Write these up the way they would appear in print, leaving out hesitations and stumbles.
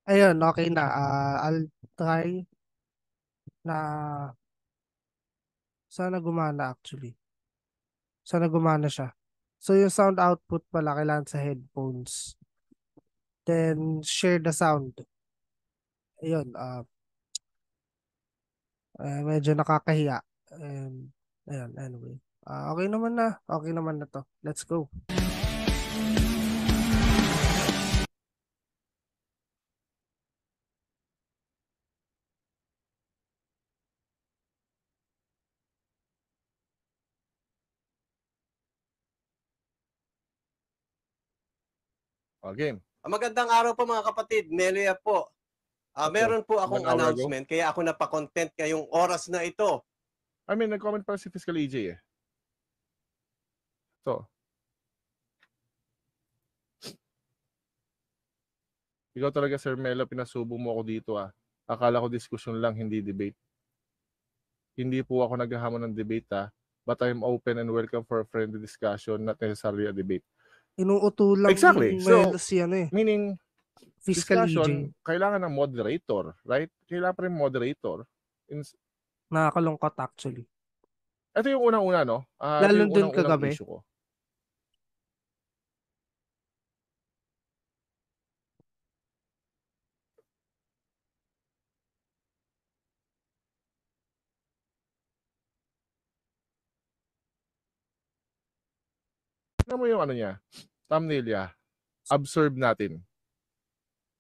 Ayun, okay na. I'll try na sana gumana actually. Sana gumana siya. So yung sound output pala kailangan sa headphones. Then share the sound. Ayun, medyo nakakahiya. And ayun, anyway. Okay naman na. Okay naman na to. Let's go. O, game. Magandang araw po mga kapatid, Melia po. Okay. Meron po akong 1 hour ago. announcement kaya ako napakontent ngayong oras na ito. I mean, nag-comment pa si Fiscal EJ eh. So, ikaw talaga, Sir Melo, pinasubo mo ako dito ah. Akala ko diskusyon lang, hindi debate. Hindi po ako naghahamon ng debate ah. But I'm open and welcome for a friendly discussion, not necessarily a debate. Inuuto lang Exactly. ni So, Mel si ano eh. meaning, Fiscal EJ. discussion, kailangan ng moderator, right? Kailangan pa rin moderator. Nakakalungkot actually. Ito yung unang-una, no? Ito Lalo yung dun unang-unang kagabi. issue ko. Tignan mo yung ano niya, thumbnail niya. Observe natin.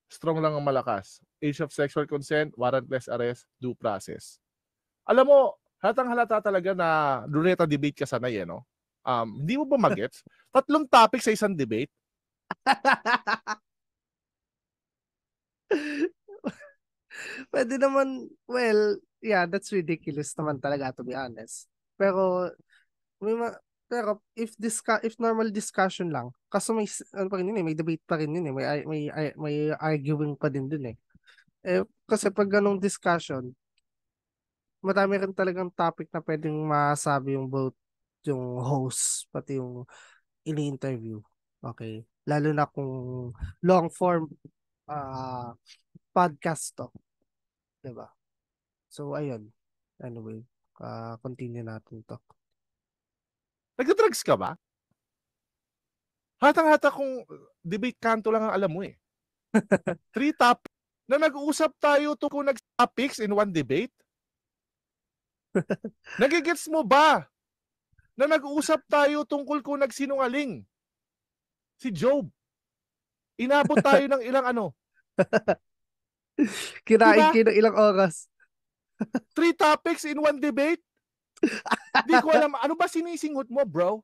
Strong lang ang malakas. Age of sexual consent, warrantless arrest, due process. Alam mo, halatang-halata talaga na ruleta debate ka sanay eh, no? Hindi mo ba magets? 3 topic sa isang debate? Pwede naman, well, yeah, that's ridiculous naman talaga to be honest. Pero pero if normal discussion lang, kaso may ano pa rin yun eh, may debate pa rin yun eh, may arguing pa din dun eh. Kasi pag ganong discussion, madami rin talagang topic na pwedeng masabi yung both yung host pati yung ini-interview. Okay. Lalo na kung long form ah podcast to, 'di ba? So ayun. Anyway, continue natin to. Nagda-drugs ka ba? Hatang-hata kung debate kanto lang ang alam mo eh. 3 topic na nag-uusap tayo tungkol topics in one debate? Nagigets mo ba na nag-uusap tayo tungkol kung nagsinungaling si Job? Inabot tayo ng ilang ano? Kinain Diba? kayo ng ilang oras. 3 topics in one debate? Di ko alam, ano ba sinisingot mo, bro?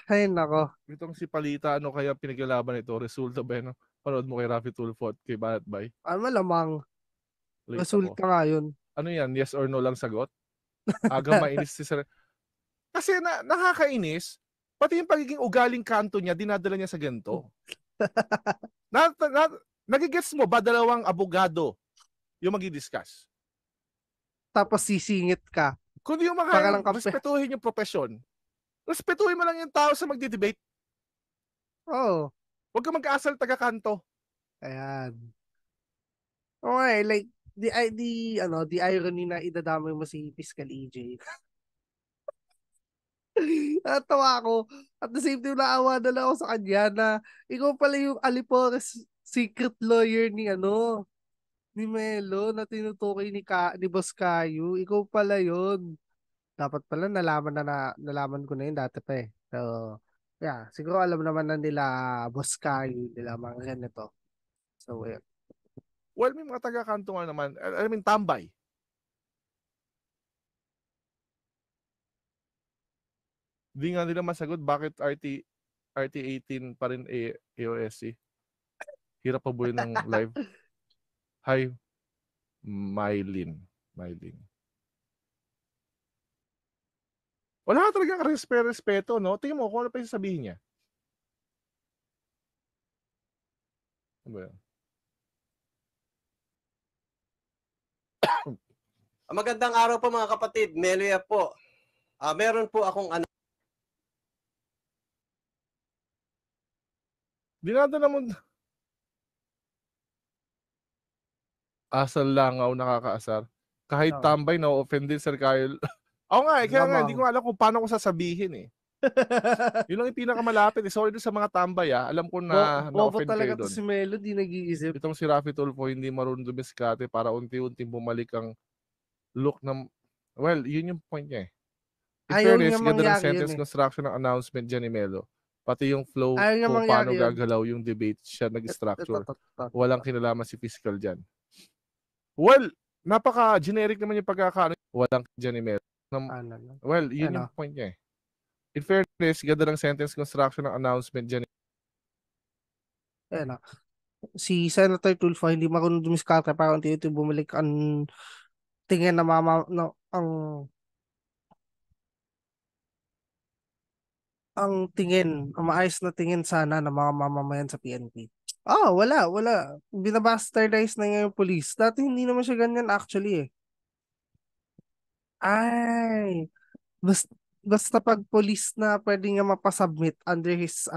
Ay, nako. Itong si Palita, ano kaya pinaglalaban ito? Resulta ba yun? Panood mo kay Rafi Tulfo at kay Banat Bay? Malamang. Late ako. Resulta nga yun. Ano yan? Yes or no lang sagot? Aga mainis si Sir. Kasi nakakainis, pati yung pagiging ugaling kanto niya, dinadala niya sa ganito. Nagigets mo ba dalawang abogado yung magi-discuss? Tapos sisingit ka. Kung di mo Para makayang lang kampe. respetuhin yung profesyon, respetuhin mo lang yung tao sa magdi-debate. Oh, Huwag ka mag-aasal taga-kanto. ayan. Okay, like the irony na idadamay mo si Fiscal EJ. Natawa ako. At the same time, naawa na lang ako sa kanya na ikaw pala yung Alipores secret lawyer ni ni Melo na tinutukoy ni Boss Caillou. Ikaw pala yun. Dapat pala nalaman ko na yun dati pa eh. So, yeah, siguro alam naman na nila Boss Caillou, nila mga ganito. So, yeah. Well, may mga taga-kanto nga naman. I mean, tambay. Di nga nila masagot bakit RT18 pa rin AOSC. Hirap pa buhay ng live. Hi, Mylin. Wala ka talagang respeto, no? Tingnan mo kung ano pa yung sabihin niya. Ano ba yun? Magandang araw po mga kapatid, Melia po. Meron po akong Dinadala mo. Asal langaw, nakakaasar. Kahit Oo. tambay, na-offend din, Sir Kyle. Oo nga, kaya nga, hindi ko Lamang. alam kung paano ko sasabihin eh. Yun lang yung pinakamalapit eh. Sorry doon sa mga tambay alam ko na Bobo na-offend talaga kayo to doon. si Melo, di nag-iisip. Itong si Raffy Tulfo hindi marunong dumiskarte para unti-unting bumalik ang look ng... Well, yun yung point niya eh. In Ayaw niya fairness, ganda ng mangyari yun sentence eh. construction ng announcement dyan ni Melo. Pati yung flow Ayaw niya kung mangyari paano yun. gagalaw yung debate siya Ito, nag-structure. ito. Walang kinalaman si fiscal dyan. Well, napaka-generic naman yung pagkakaano. Walang dyan ni Melo. Ano? Well, yun Ano? yung point niya eh. In fairness, ganda ng sentence construction ng announcement dyan. Ano? Si Senator Tulfo hindi marunong dumiskarte para unti-unti bumalik ang tingin na ang maayos na tingin sana ng mga mamamayan sa PNP. Wala. Binabastardize na nga yung police. Dati hindi naman siya ganyan actually eh. Ay, basta, basta pag police na pwede nga mapasubmit under his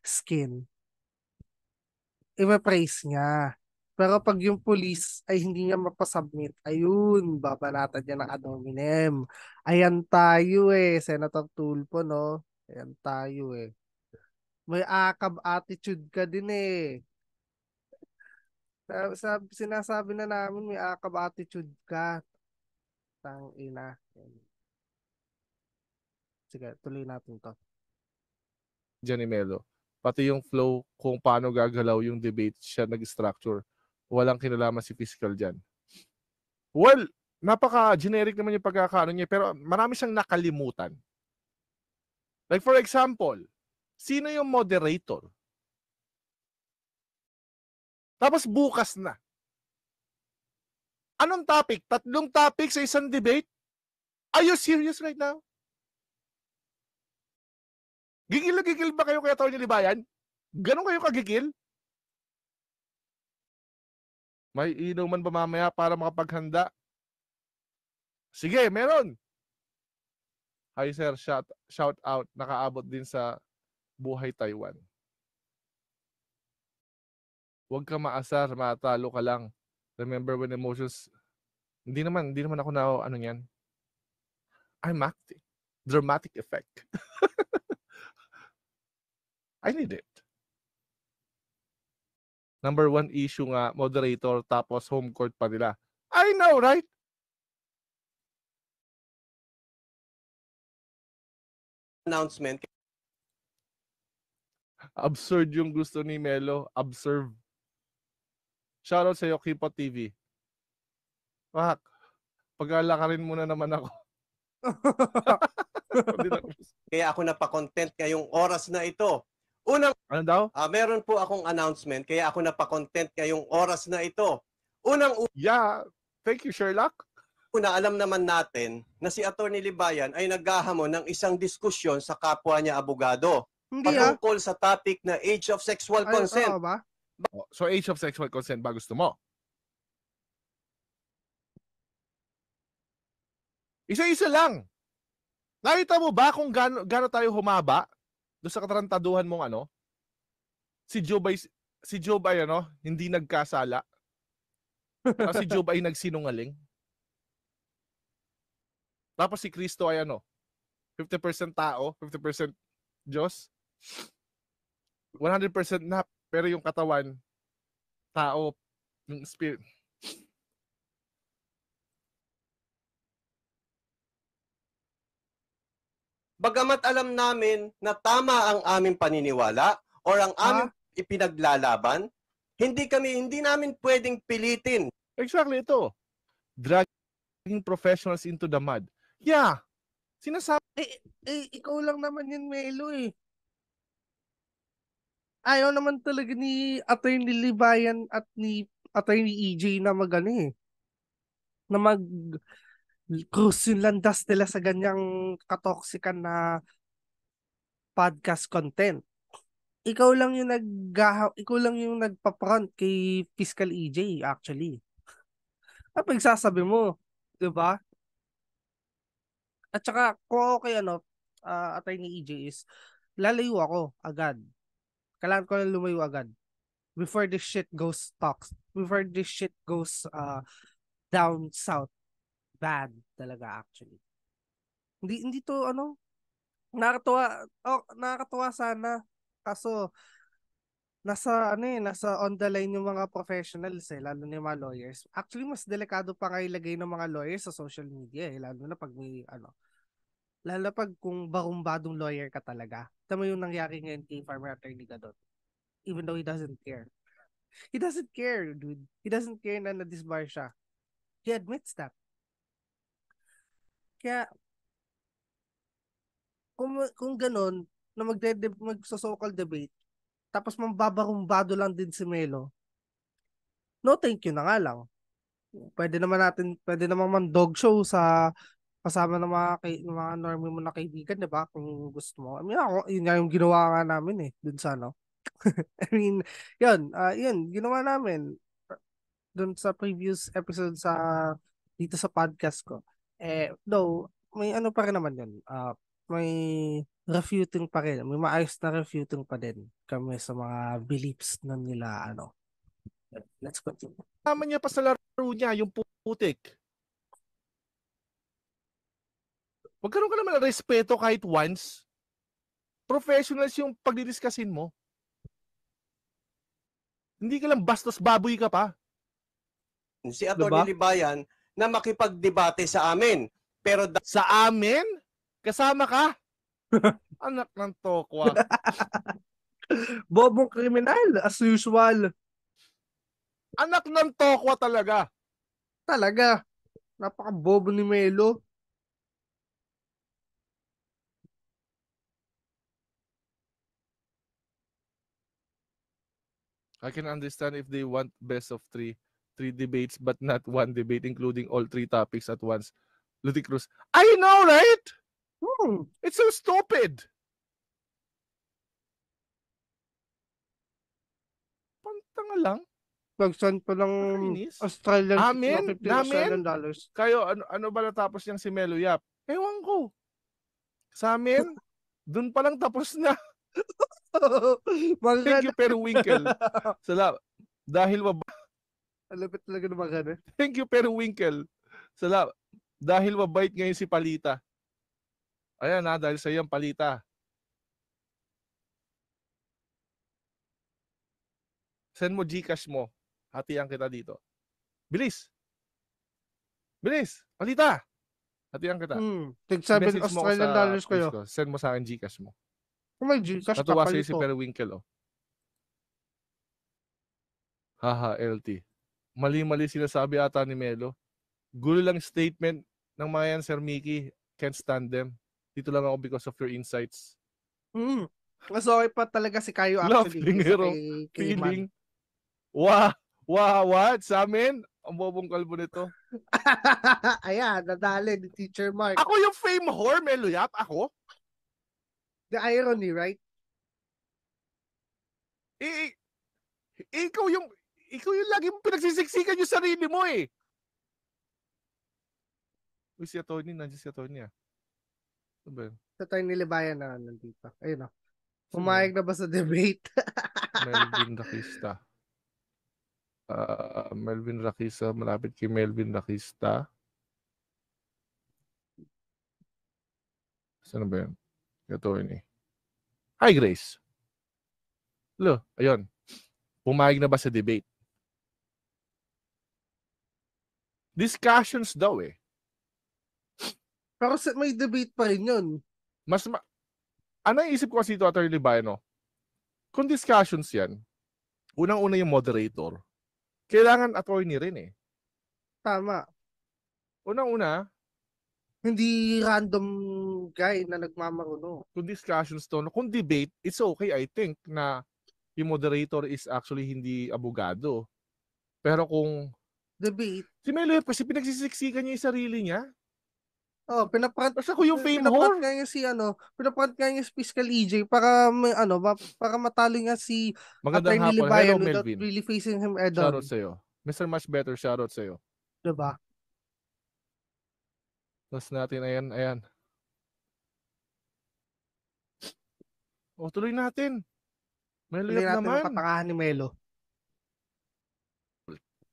skin, i-praise niya. Pero pag yung police ay hindi niya mapasubmit, ayun, babanatan niya ng ad hominem. Ayan tayo eh, Senator Tulfo, no? Ayan tayo eh. May akab attitude ka din eh. Sinasabi na namin may akab attitude ka. Tang ina. Sige, tuloy natin to. Dyan ni Melo. Pati yung flow kung paano gagalaw yung debate siya nag-structure. Walang kinalaman si fiscal dyan. Well, napaka-generic naman yung pagkakaano niya pero marami siyang nakalimutan. Like for example, sino yung moderator? Tapos bukas na. Anong topic? 3 topic sa isang debate? Are you serious right now? Gigil na gigil ba kayo kay Atty. Libayan? Ganon kayo kagigil? May inuman ba mamaya para makapaghanda? Sige, meron. Hi sir, shout out. Nakaabot din sa Buhay Taiwan. Huwag ka maasar, matalo ka lang. Remember when emotions... Hindi naman ako na ano yan. I'm acting. Dramatic effect. I need it. Number 1 issue nga, moderator, tapos home court pa nila. I know, right? announcement. Absurd yung gusto ni Melo. Observe. Shoutout sa'yo, Kipo TV. Wak, pag-alakarin muna naman ako. Kaya ako napakontent ngayong oras na ito. Unang, Ano daw? meron po akong announcement, kaya ako napakontent ngayong oras na ito. Yeah. Thank you, Sherlock. Una, alam naman natin na si Atty. Libayan ay naghahamon ng isang diskusyon sa kapwa niya abogado. Hindi Patungkol sa topic na age of sexual consent. ba? So, age of sexual consent ba gusto mo? Isa-isa lang. Nakita mo ba kung gaano tayo humaba doon sa katarantaduhan mong ano? Si Job ay ano, hindi nagkasala. Si Job ay nagsinungaling. Tapos si Kristo ay ano, 50% tao, 50% Diyos. 100% na, pero yung katawan, tao, yung spirit. Bagamat alam namin na tama ang aming paniniwala or ang aming ipinaglalaban, hindi namin pwedeng pilitin. Exactly ito. Dragging professionals into the mud. Yeah. Sinasabi. Ikaw lang naman yun, Melo eh. Ayaw naman talaga ni Atty. Libayan at ni Atty. EJ na na mag cruise yung landas nila sa ganyang katoksikan na podcast content. Ikaw lang yung nagpa-front kay Fiscal EJ actually. Ano pagsasabi mo? 'Di ba? At saka, kung okay, attorney EJ is, lalayo ako agad. Kailangan ko lang lumayo agad. Before this shit goes before this shit goes down south. Bad talaga actually. Hindi to nakakatuwa sana. Kaso nasa on the line yung mga professionals lalo na yung mga lawyers. Actually, mas delikado pa nga ilagay ng mga lawyers sa social media lalo na pag may lalo na pag kung barumbadong lawyer ka talaga. Tama yung nangyari ngayon kay Farmer Attorney Gadot. Even though he doesn't care. He doesn't care, dude. He doesn't care na na-disbar siya. He admits that. Kaya, kung ganun, na magso-social debate, tapos mambabarumbado lang din si Melo, no thank you na nga lang. Pwede naman man dog show sa kasama ng mga normie mo na kaibigan, di ba? Kung gusto mo. I mean, yun nga yung ginawa nga namin dun sa I mean, yun, ginawa namin dun sa previous episode dito sa podcast ko. Though, may pa rin naman yun. May refuting pa rin. May maayos na refuting pa din kami sa mga beliefs na nila, Let's continue. Tama niya pa sa laro niya, yung putik. Magkaroon ka naman ng respeto kahit once. Professionals yung pagdidiscusin mo. Hindi ka lang bastos baboy ka pa. Si Atty. Libayan na makipagdebate sa amin. Pero sa amin? Kasama ka? Anak ng tokwa. Bobong kriminal, as usual. Anak ng tokwa talaga. Talaga. Napaka-bobo ni Melo. I can understand if they want best of three debates but not one debate including all 3 topics at once. Luty Cruz. I know, right? It's so stupid. Pantanga lang. Nag-send pa lang Australian $50. Kayo, ano ba natapos niyang si Melo Yap? Ewan ko. Sa amin, dun pa lang tapos na. Thank you, Periwinkle. Salamat. Dahil alapit talaga ng mga Thank you, Periwinkle. Salamat. Dahil mabait ngayon si Palita. Ayan dahil sa iyong Palita. Send mo Gcash mo. Hatihan kita dito. Bilis. Bilis. Palita. Hatihan kita. Tig-7 Australian dollars kayo. Send mo sa akin Gcash mo. Kung may Gcash, natuwa sa'yo si Periwinkle, Haha, LT. Mali-mali sinasabi ata ni Melo. Gulo lang statement ng mga yan, Sir Mickey. Can't stand them. Dito lang ako because of your insights. Mas okay pa talaga si Kayo actually. Laughing hero. Feeling. What? Sa amin? Ang bobong kalbo nito. Ayan, nadali ni Teacher Mark. Ako yung fame whore, Melo Yap? Ako? The irony, right? Ikaw yung lagi mo pinagsisiksikan yung sarili mo eh. Uy, si Atty. Nandiyan si Atty. Ano ba yun? Sa Atty. Libayan na nandito. Ayun o. Pumayag na ba sa debate? Melvin Rakista. Melvin Rakista. Malapit kay Melvin Rakista. Saan ba yun? Atty. Hi, Grace. Hello, ayun. Pumayag na ba sa debate? Discussions daw eh. Pero may debate pa rin yun. Ano yung isip ko kasi ito, Atty. Libayan, kung discussions yan, unang-una yung moderator, kailangan attorney rin eh. Tama. Unang-una, hindi random guy na nagmamaruno. Kung discussions to, kung debate, it's okay, I think, na yung moderator is actually hindi abogado. Pero kung debate, si Melo kasi pinagsisiksikan niya yung sarili niya. pinaprant ako yung fame whore. Pinaprant nga niya si Fiscal EJ para para matalo nga si Magandang Atty. hapon. Libayan Hello, without Melvin. really facing him head on. Shoutout sa'yo. Mr. Much Better, shoutout sa'yo. Diba? Tapos natin, ayan. O, tuloy natin. Melo Tuloy Yap natin ang naman. katangahan ni Melo.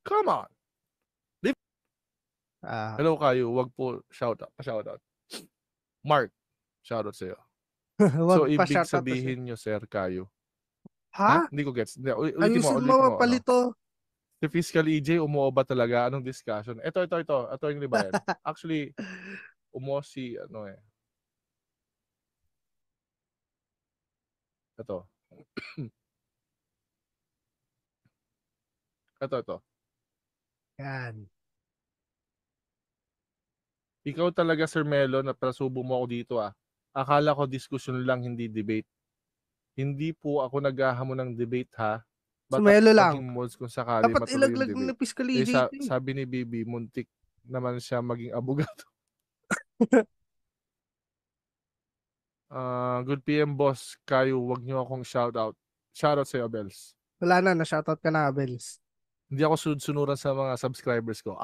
Come on. Ah, Hello kayo, wag po shoutout. Mark, shoutout sa'yo. wag So, pa ibig shoutout to siya. sabihin nyo, sir, kayo. Ha? Ha? Hindi ko gets. Hindi, Ayusin mo ulitin mo. mapalito. Si Fiscal EJ, umuo ba talaga? Anong discussion? Ito. Ito yung libayan. Actually, umuo si, Ito. Ito. Yan. Ikaw talaga, Sir Melo, na prasubo mo ako dito Akala ko diskusyon lang, hindi debate. Hindi po ako naghahamon ng debate Sumelo lang. Paging mods kung sakali Dapat matuloy yung ilaglag na debate. Fiscal EJ. Sabi ni Bibi, muntik naman siya maging abogado. Good PM boss, kayo, wag niyo akong shoutout. Shoutout sa'yo, Abels. Wala na shoutout ka na, Abels. Hindi ako sunod-sunuran sa mga subscribers ko.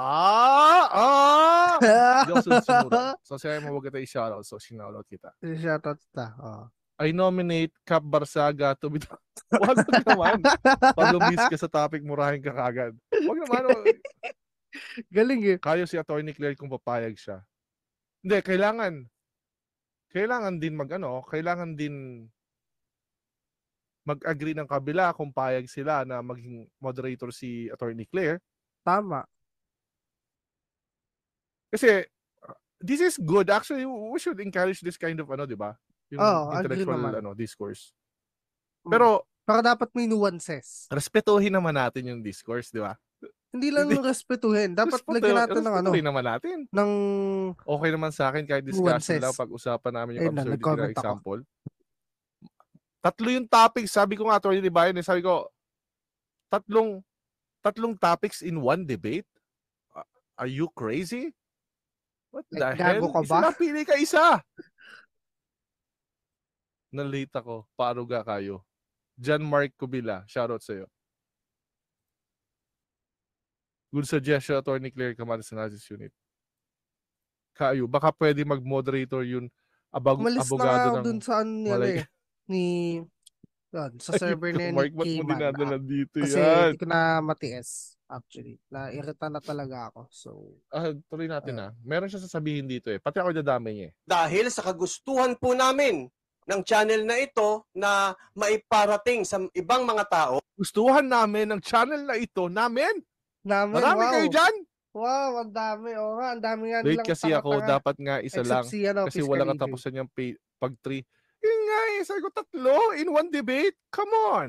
Hindi ako sunod-sunuran. So, sa'yo mo wag kita i-shoutout. So, sinoutout kita. Shoutout ta. Oh. I nominate Cap Barsaga to be... Wag naman. Pag lumis ka sa topic, murahin ka kagad. Wag naman. Galing eh. Kayo si Attorney Claire kung papayag siya. Hindi, kailangan din mag-agree ng kabila kung payag sila na maging moderator si Attorney Claire. Tama. Kasi this is good. Actually, we should encourage this kind of di ba? Yung intellectual discourse. Pero dapat may nuances. Respetuhin naman natin yung discourse, di ba? Hindi lang respetuhin. Dapat lagyan natin ng respetuhin naman natin. Ng okay naman sa akin kahit discussion nuances. lang pag-usapan namin yung absurdity na example. Ako. 3 yung topics. Sabi ko nga, Attorney Libayan, sabi ko, 3 topics in one debate? Are you crazy? What the hell? Ka ba? Pili ka isa. Nalita ko. Paaruga kayo. John Mark Cubila. Shoutout sa'yo. Good suggestion, Attorney Claire Camarines Analysis Unit. Kayo, baka pwede mag-moderator yun. Abogado ng dun sa sa server na Mark, ba't mo dinadala dito kasi yan? hindi ko na matiis. Actually, nairita na talaga ako. So, tuloy natin Meron siya sasabihin dito Pati ako dadamay niya Dahil sa kagustuhan po namin ng channel na ito na maiparating sa ibang mga tao. Gustuhan namin ng channel na ito namin? Marami wow. kayo dyan? Wow, ang dami. Oo nga, ang dami nga nilang kasi ako, dapat nga isa lang. Kasi wala katapusan yung pag 3. Yun nga sabi ko 3 in one debate. Come on.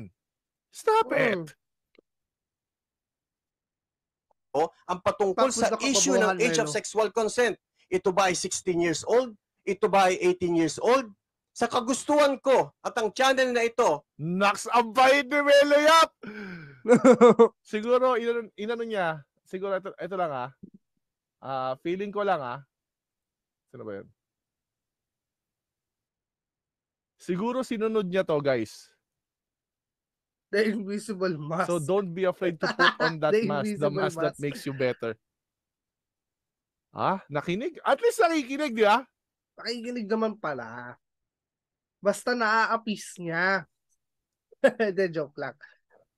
Stop it. Ang patungkol sa issue ng age of sexual consent. Ito ba ay 16 years old? Ito ba ay 18 years old? Sa kagustuhan ko at ang channel na ito. Naks, abay ni Melo Yap! Siguro, inano niya, siguro ito lang feeling ko lang sino ba yun? Siguro sinunod niya to, guys. The invisible mask. So don't be afraid to put on that mask, the mask that makes you better. Nakinig? At least nakikinig, di ba? Nakikinig naman pala. Basta naa-appease niya. De joke lang.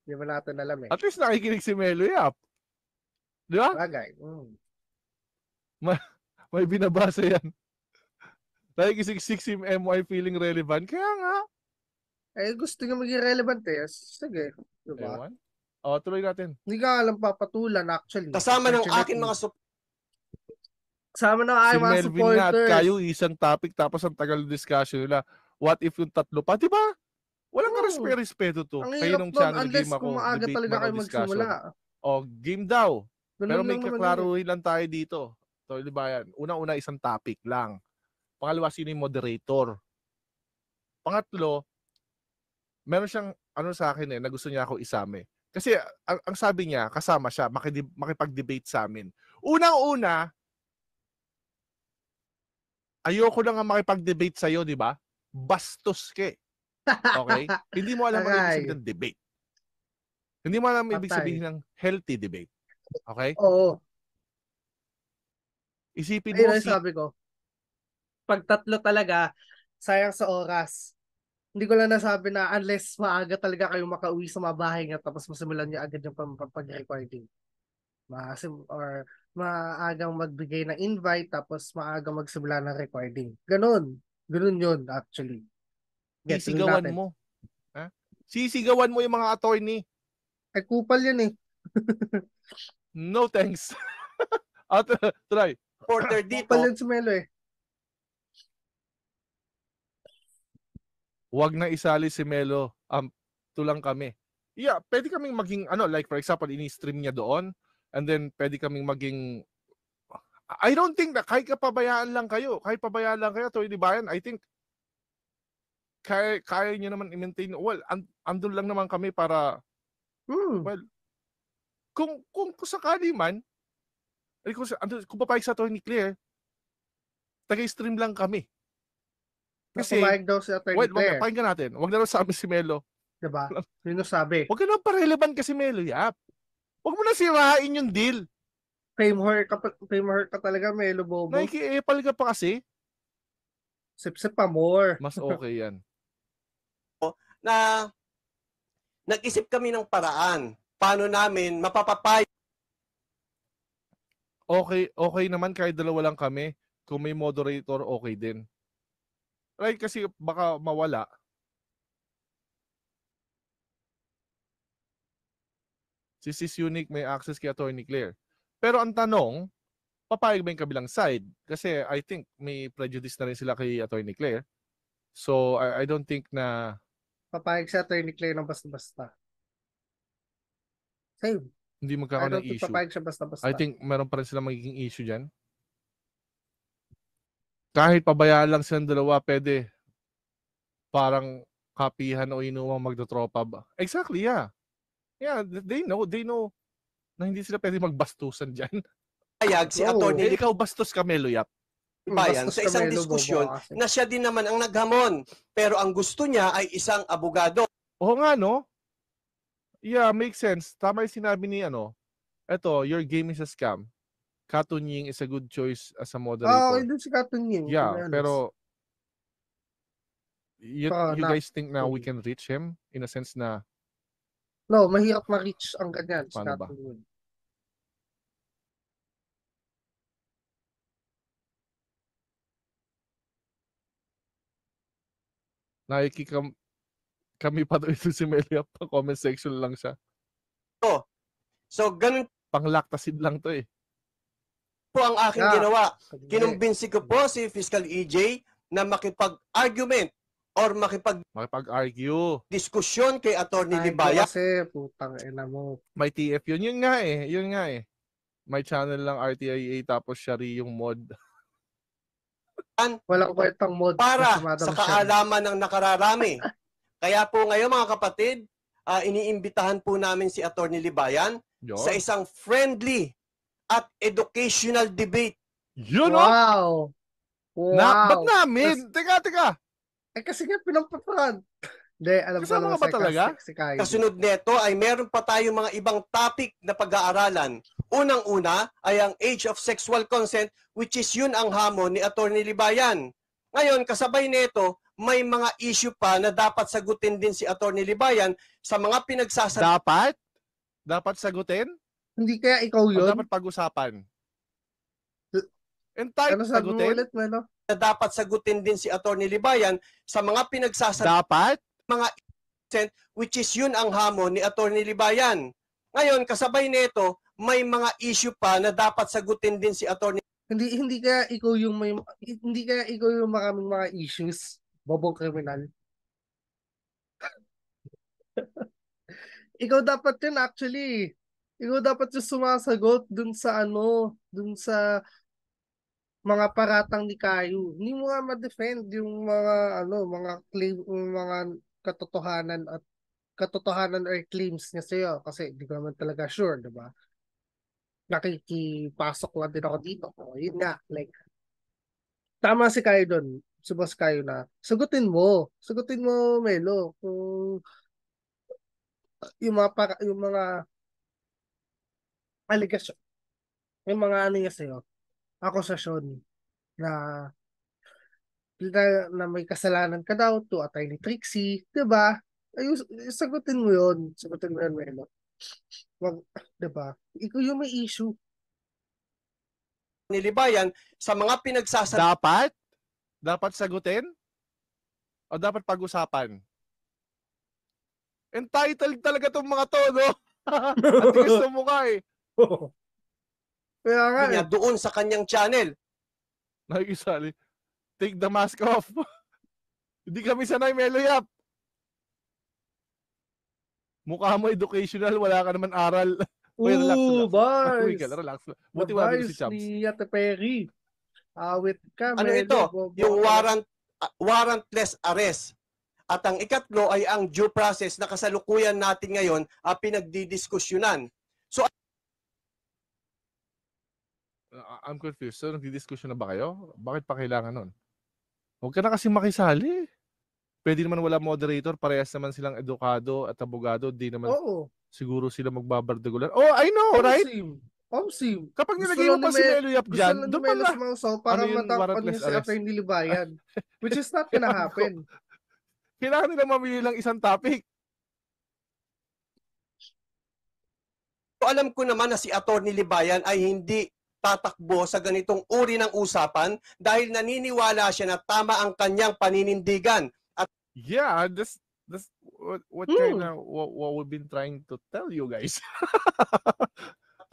Hindi mo natin alam At least nakikinig si Melo Yap. Di ba? Bagay. May binabasa yan. Nakikisiksik si MY feeling relevant. Kaya nga. Gusto nga maging relevant Sige. Diba? Tuloy natin. Hindi ka alam papatulan actually. Kasama ng akin mga Kasama ng aking mga Melvin supporters. Nga at kayo, isang topic tapos ang tagal discussion nila. What if yung 3 pa? Diba? Walang respeto to. Kayo nung channel game ako. Kung maaga talaga kayo magsimula. Game daw. Ganun pero may lang kaklaruhin lang tayo dito. So, di ba yan? Una-una, isang topic lang. Pangalawa, sino yung moderator? Pangatlo, meron siyang sa akin na gusto niya ako isama. Kasi ang sabi niya, kasama siya, makipag-debate sa amin. Unang-una, ayoko na nga makipag-debate sa'yo, di ba? Bastos ke. Okay? Hindi mo alam ang ibig sabihin ng debate. Hindi mo alam ang ibig sabihin ng healthy debate. Okay? Oo. Isipin mo sabi ko. Pag 3 talaga, sayang sa oras. Hindi ko lang nasabi na unless maaga talaga kayo makauwi sa mga bahay niya tapos masimulan niya agad yung pag-recording. Or maagang magbigay ng invite tapos maagang magsimula ng recording. Ganun. Ganun yun actually. Tuloy Sisigawan natin. mo. Ha? Sisigawan mo yung mga attorney. Ay, kupal yun eh. No thanks. Try. Reporter dito, Kupal yun si Melo eh. Huwag na isali si Melo. Tulang kami. Yeah, pwede kaming maging, like for example, ini-stream niya doon, and then pwede kaming maging, I don't think na kahit pabayaan lang kayo, Attorney Bayan, I think, kaya niyo naman i-maintain, well, andun lang naman kami para, well, kung sakali man, kung papayag sa Attorney Claire, taga-stream lang kami. Kasi, Napumayag daw si Attorney Claire. pakinggan natin. Huwag na lang sabi si Melo. Diba? Yun yung sabi. Huwag ka na pa-relevant kasi Melo, yap. Huwag mo na sirain yung deal. Fame hurt ka talaga, Melo Bobo. Naiki-epal ka pa kasi. Sip-sip pa more. Mas okay yan. na nag-isip kami ng paraan paano namin mapapapayag Okay naman kahit dalawa lang kami. Kung may moderator, okay din. Right, kasi baka mawala. Si Sis Unique may access kay Attorney Claire. Pero ang tanong, papayag ba yung kabilang side? Kasi I think may prejudice na rin sila kay Attorney Claire. So, I don't think na Papayag si Attorney Claire ng basta-basta. Same. hindi I magkakaroon don't ng think issue. papayag siya basta-basta. I think meron pa rin sila magiging issue dyan. Kahit pabayaan lang silang dalawa, pwede. Parang kapihan o inuwang magdotropa ba? Exactly, yeah. Yeah, they know na hindi sila pwede magbastusan dyan. si Attorney Ikaw bastos ka, Melo, yap. Bayan Bastos sa ka, isang Melo, diskusyon bobo ka kasi. na siya din naman ang naghamon. Pero ang gusto niya ay isang abogado. Oo nga, no? Yeah, makes sense. Tama yung sinabi ni eto, your game is a scam. Katunying is a good choice as a moderator. Okay, dun si Katunying. Yeah, pero you not guys think na we fully. can reach him in a sense na No, mahirap ma-reach ang ganyan. Si Paano ba? Katunying. kami pa doon ito si Melia pa comment section lang siya. So, ganun Panglactacid lang to eh. po ang aking Yeah. ginawa. Kinumbinsi ko po si Fiscal EJ na makipag-argument or Makipag-argue. makipag-diskusyon kay Attorney Ay, Libayan. kasi, putang ina mo. May TF yun. Yun nga eh. May channel lang RTIA tapos Shari yung mod. Walang kwentang mod. Para si Madam sa Shem. kaalaman ng nakararami. Kaya po ngayon mga kapatid, iniimbitahan po namin si Attorney Libayan Yun. sa isang friendly at educational debate. Yun Wow! Wow! Ba't namin? Teka. Eh kasi nga pinampaparan. Hindi, alam ko Kasama naman ka ba talaga? si Kyle. Kasunod nito ay meron pa tayong mga ibang topic na pag-aaralan. Unang-una ay ang age of sexual consent, which is yun ang hamon ni Attorney Libayan. Ngayon, kasabay nito, may mga issue pa na dapat sagutin din si Attorney Libayan sa mga pinagsasabi. Dapat sagutin? Hindi kaya ikaw O yun? dapat pag-usapan? And Ano sabi mo sagutin? ulit, Melo? Na dapat sagutin din si Attorney Libayan sa mga pinagsasabi. Dapat? Mga consent, which is yun ang hamon ni Attorney Libayan. Ngayon, kasabay nito, may mga issue pa na dapat sagutin din si Attorney Hindi kaya ikaw yung maraming mga issues, bobong kriminal. Ikaw dapat yun actually. Ikaw dapat yung sumasagot dun sa mga paratang ni Caio. Hindi mo nga ma-defend yung mga claim, yung mga katotohanan or claims niya sa'yo kasi hindi ko naman talaga sure, di ba? Nakikipasok lang din ako dito. O, yun nga, like, tama si Caio doon, si Boss Caio na, sagutin mo, Melo, kung yung mga allegation, yung mga ano niya sa'yo, akusasyon na na may kasalanan ka daw to Attorney Trixie, 'di ba? Ayun, sagutin mo 'yon. Sagutin mo 'yon, Melo. Wag, 'di ba? Ikaw yung may issue. Ni Libayan sa mga pinagsasabi Dapat sagutin? O dapat pag-usapan? Entitled talaga tong mga to, no? Ang tigas ng mukha eh. Kaya nga niya doon sa kanyang channel. Nakikisali. Take the mask off. Hindi kami sanay, Melo Yap. Mukha mo educational, wala ka naman aral. Uy, relax. Uy, relax. Buti wala dito si Chubbs. Ni Ate Perry. Awit ka, Ano Melo, ito? bobo Yung ka. warrantless arrest. At ang ikatlo ay ang due process na kasalukuyan natin ngayon pinagdidiskusyonan. I'm confused. So, nagdidiskusyon na ba kayo? Bakit pa kailangan nun? Huwag ka na kasi makisali. Pwede naman wala moderator. Parehas naman silang edukado at abogado. Di naman Oo. siguro sila magbabardagulan. Oh, I know, right? Omsim. Kapag nilagay mo pa si Melo Yap dyan, gusto doon pa lang ni Melo na. sumasaw para Ano yun, matapon warrantless niya si arrest? Attorney Libayan. Which is not gonna happen. Kailangan nila mamili lang isang topic. Alam ko naman na si Attorney Libayan ay hindi tatakbo sa ganitong uri ng usapan dahil naniniwala siya na tama ang kanyang paninindigan. At Yeah, that's what kind of what we've been trying to tell you guys.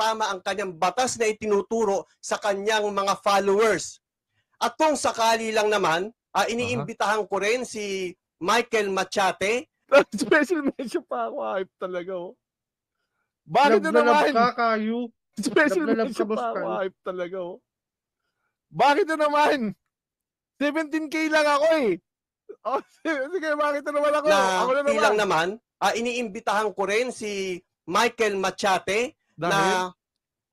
tama ang kanyang batas na itinuturo sa kanyang mga followers. At kung sakali lang naman, iniimbitahan ko rin si Michael Machate. Special mention pa ako, hype talaga oh. Bakit na naman? Ka, kayo. Special mention pa ako, hype talaga oh. Bakit na naman? 17K lang ako eh. Oh, sige, bakit na naman ako? Ako na naman. Ilang naman, iniimbitahan ko rin si Michael Machate na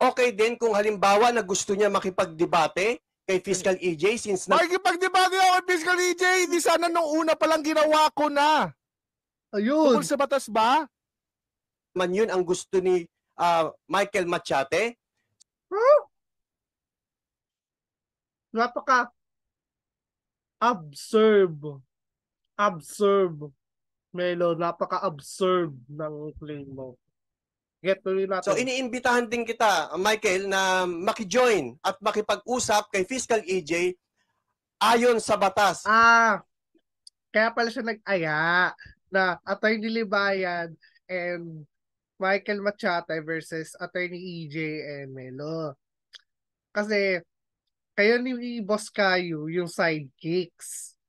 okay din kung halimbawa na gusto niya makipagdebate kay Fiscal EJ since makikipagdebate ako kay Fiscal EJ, hindi sana nung una pa lang ginawa ko na. Ayun. Tungkol sa batas ba? Man yun ang gusto ni Michael Machate. Absurd. Melo, napaka-absurd ng claim mo. Get to natin. So iniimbitahan din kita, Michael, na maki-join at makipag-usap kay Fiscal EJ ayon sa batas. Kaya pala siya nag-aya na Attorney Libayan and Michael Machate versus Attorney EJ and Melo. Kasi kayo ni Boss Kayo yung sidekicks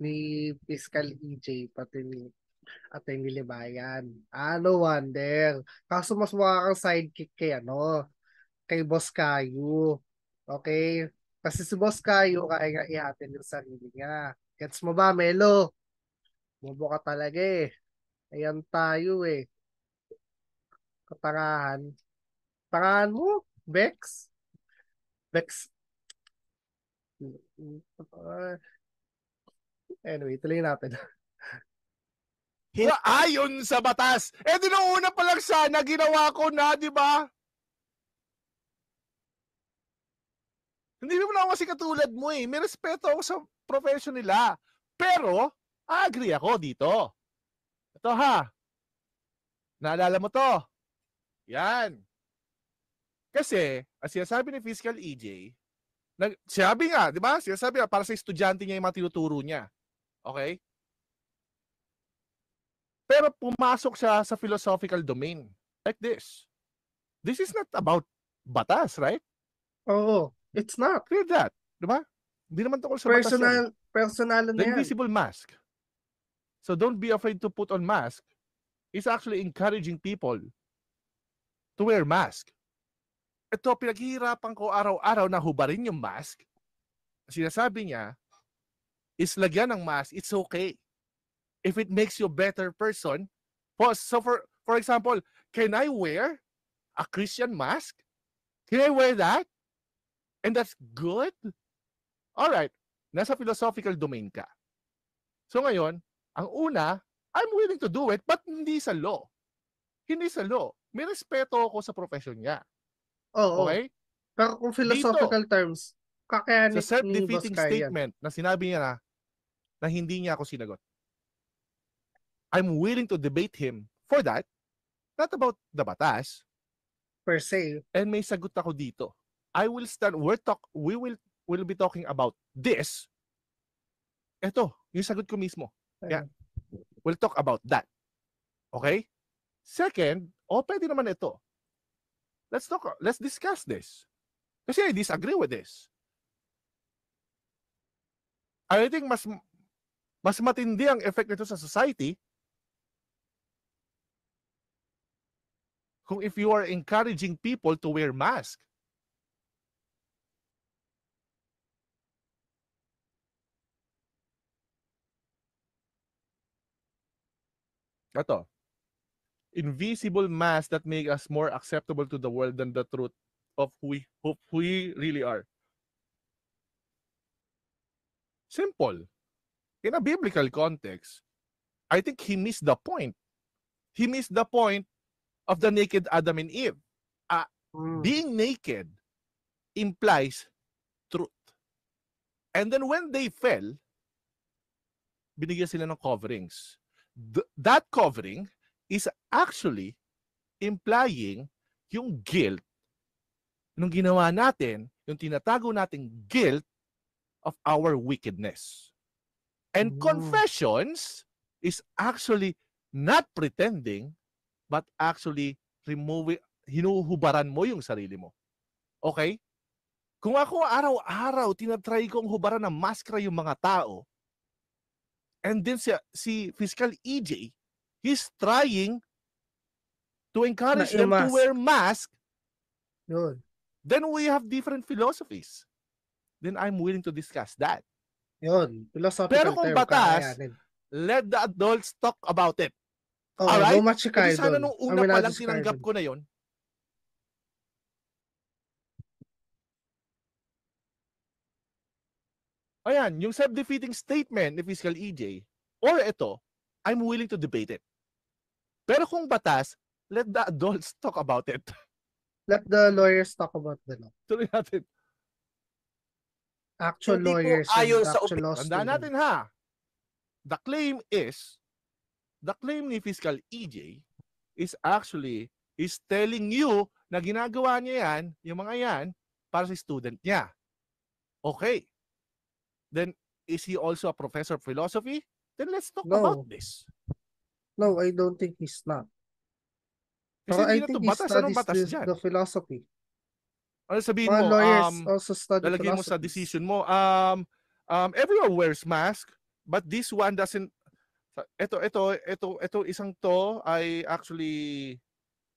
ni Fiscal EJ pati ni Attorney Libayan. No wonder. Kaso mas mukha kang sidekick kay Boss Kayo. Okay? Kasi si Boss Kayo kaya nga ihatin yung sarili niya. Gets mo ba, Melo? Bobo ka talaga eh. Ayan tayo eh. Katangahan. Tangahan mo? Bex? Anyway, tuloy natin. Ayon sa batas. Di nung una pa lang sana, ginawa ko na, di ba? Hindi naman ako kasi katulad mo eh. May respeto ako sa profession nila. Pero, agree ako dito. Ito ha. Naalala mo to? Yan. Kasi, ang sinasabi ni Fiscal EJ, sabi nga, di ba? Sinasabi nga, para sa estudyante niya yung mga tinuturo niya. Okay? Pero pumasok siya sa philosophical domain. Like this. This is not about batas, right? Oo. It's not. Clear that. Diba? Hindi naman tungkol sa batas yan. Personal na The yan. invisible mask. So don't be afraid to put on mask. It's actually encouraging people to wear mask. Ito, pinaghihirapan ko araw-araw na hubarin yung mask. Sinasabi niya, is lagyan ng mask, it's okay. If it makes you a better person. So for example, can I wear a Christian mask? Can I wear that? And that's good? Alright, nasa philosophical domain ka. So ngayon, ang una, I'm willing to do it, but hindi sa law. Hindi sa law. May respeto ako sa profession niya. Oo. Okay? Pero kung philosophical terms, kakayanin Sa ni Boss self-defeating Kai yan. statement na sinabi niya na hindi niya ako sinagot. I'm willing to debate him for that, not about the batas, Per se. and may sagot ako dito. I will stand, we'll be talking about this. Ito, yung sagot ko mismo. Yeah. We'll talk about that. Okay? Second, pwede naman ito. Let's discuss this. Kasi I disagree with this. I think mas matindi ang effect nito sa society kung if you are encouraging people to wear mask. Ito. Invisible masks that make us more acceptable to the world than the truth of who we really are. Simple. In a biblical context, I think he missed the point. He missed the point of the naked Adam and Eve. Being naked implies truth. And then when they fell, binigyan sila ng coverings. That covering is actually implying yung guilt nung ginawa natin, yung tinatago nating guilt of our wickedness. And confessions is actually not pretending, but actually hinuhubaran mo yung sarili mo. Okay? Kung ako araw-araw tinatry kong hubaran ng maskara yung mga tao, and then si Fiscal EJ, he's trying to encourage them to wear mask, Yun. then we have different philosophies. Then I'm willing to discuss that. Yun. Philosophical Pero kung term, batas, kakayanin. let the adults talk about it. Oh, Alright? no machikay Kasi sana doon. nung una pa lang tinanggap ko na yon. Ayan, yung self-defeating statement ni Fiscal EJ, or ito, I'm willing to debate it. Pero kung batas, let the adults talk about it. Let the lawyers talk about the law. Tuloy natin. Actual Hindi po lawyers ayon and sa actual law Tandaan students. natin ha. The claim ni Fiscal EJ is actually is telling you na ginagawa niya yan, yung mga yan, para sa student niya. Okay. Then, is he also a professor of philosophy? Then let's talk No. about this. No, I don't think he's not. Kasi Pero I hindi na think to he batas. Anong studies batas dyan? the philosophy. Ano sabihin Mga mo? lawyers also study Lalagay mo sa philosophy. decision mo. Everyone wears mask, but this one doesn't. Ito isang to ay actually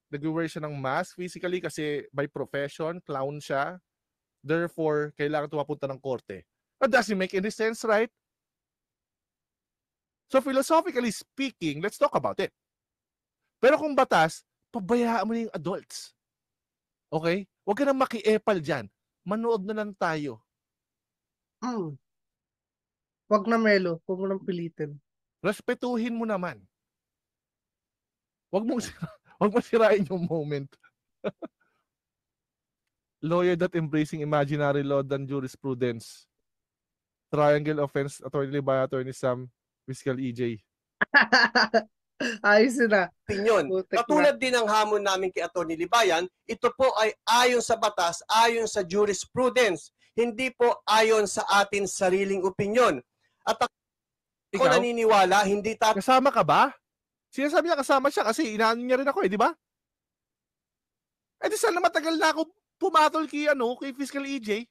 nag-wear siya ng mask physically kasi by profession, clown siya. Therefore, kailangan tumapunta ng korte. That doesn't make any sense, right? So philosophically speaking, let's talk about it. Pero kung batas, pabayaan mo na yung adults. Okay? Huwag ka nang maki-epal dyan. Manood na lang tayo. Wag na melo, huwag mo nang pilitin. Respetuhin mo naman. Huwag mong sirain yung moment. Lawyer that embracing imaginary law than jurisprudence. Triangle offense, Attorney Libaya, Attorney Sam, Fiscal EJ. Ayos na. opinion. Putik Katulad din ng hamon namin kay Atty. Libayan, ito po ay ayon sa batas, ayon sa jurisprudence, hindi po ayon sa atin sariling opinion. At ako Ikaw? naniniwala, hindi Kasama ka ba? Sinasabi niya kasama siya kasi inaano niya rin ako di ba? Eh di sana matagal na ako pumatol kay Fiscal EJ.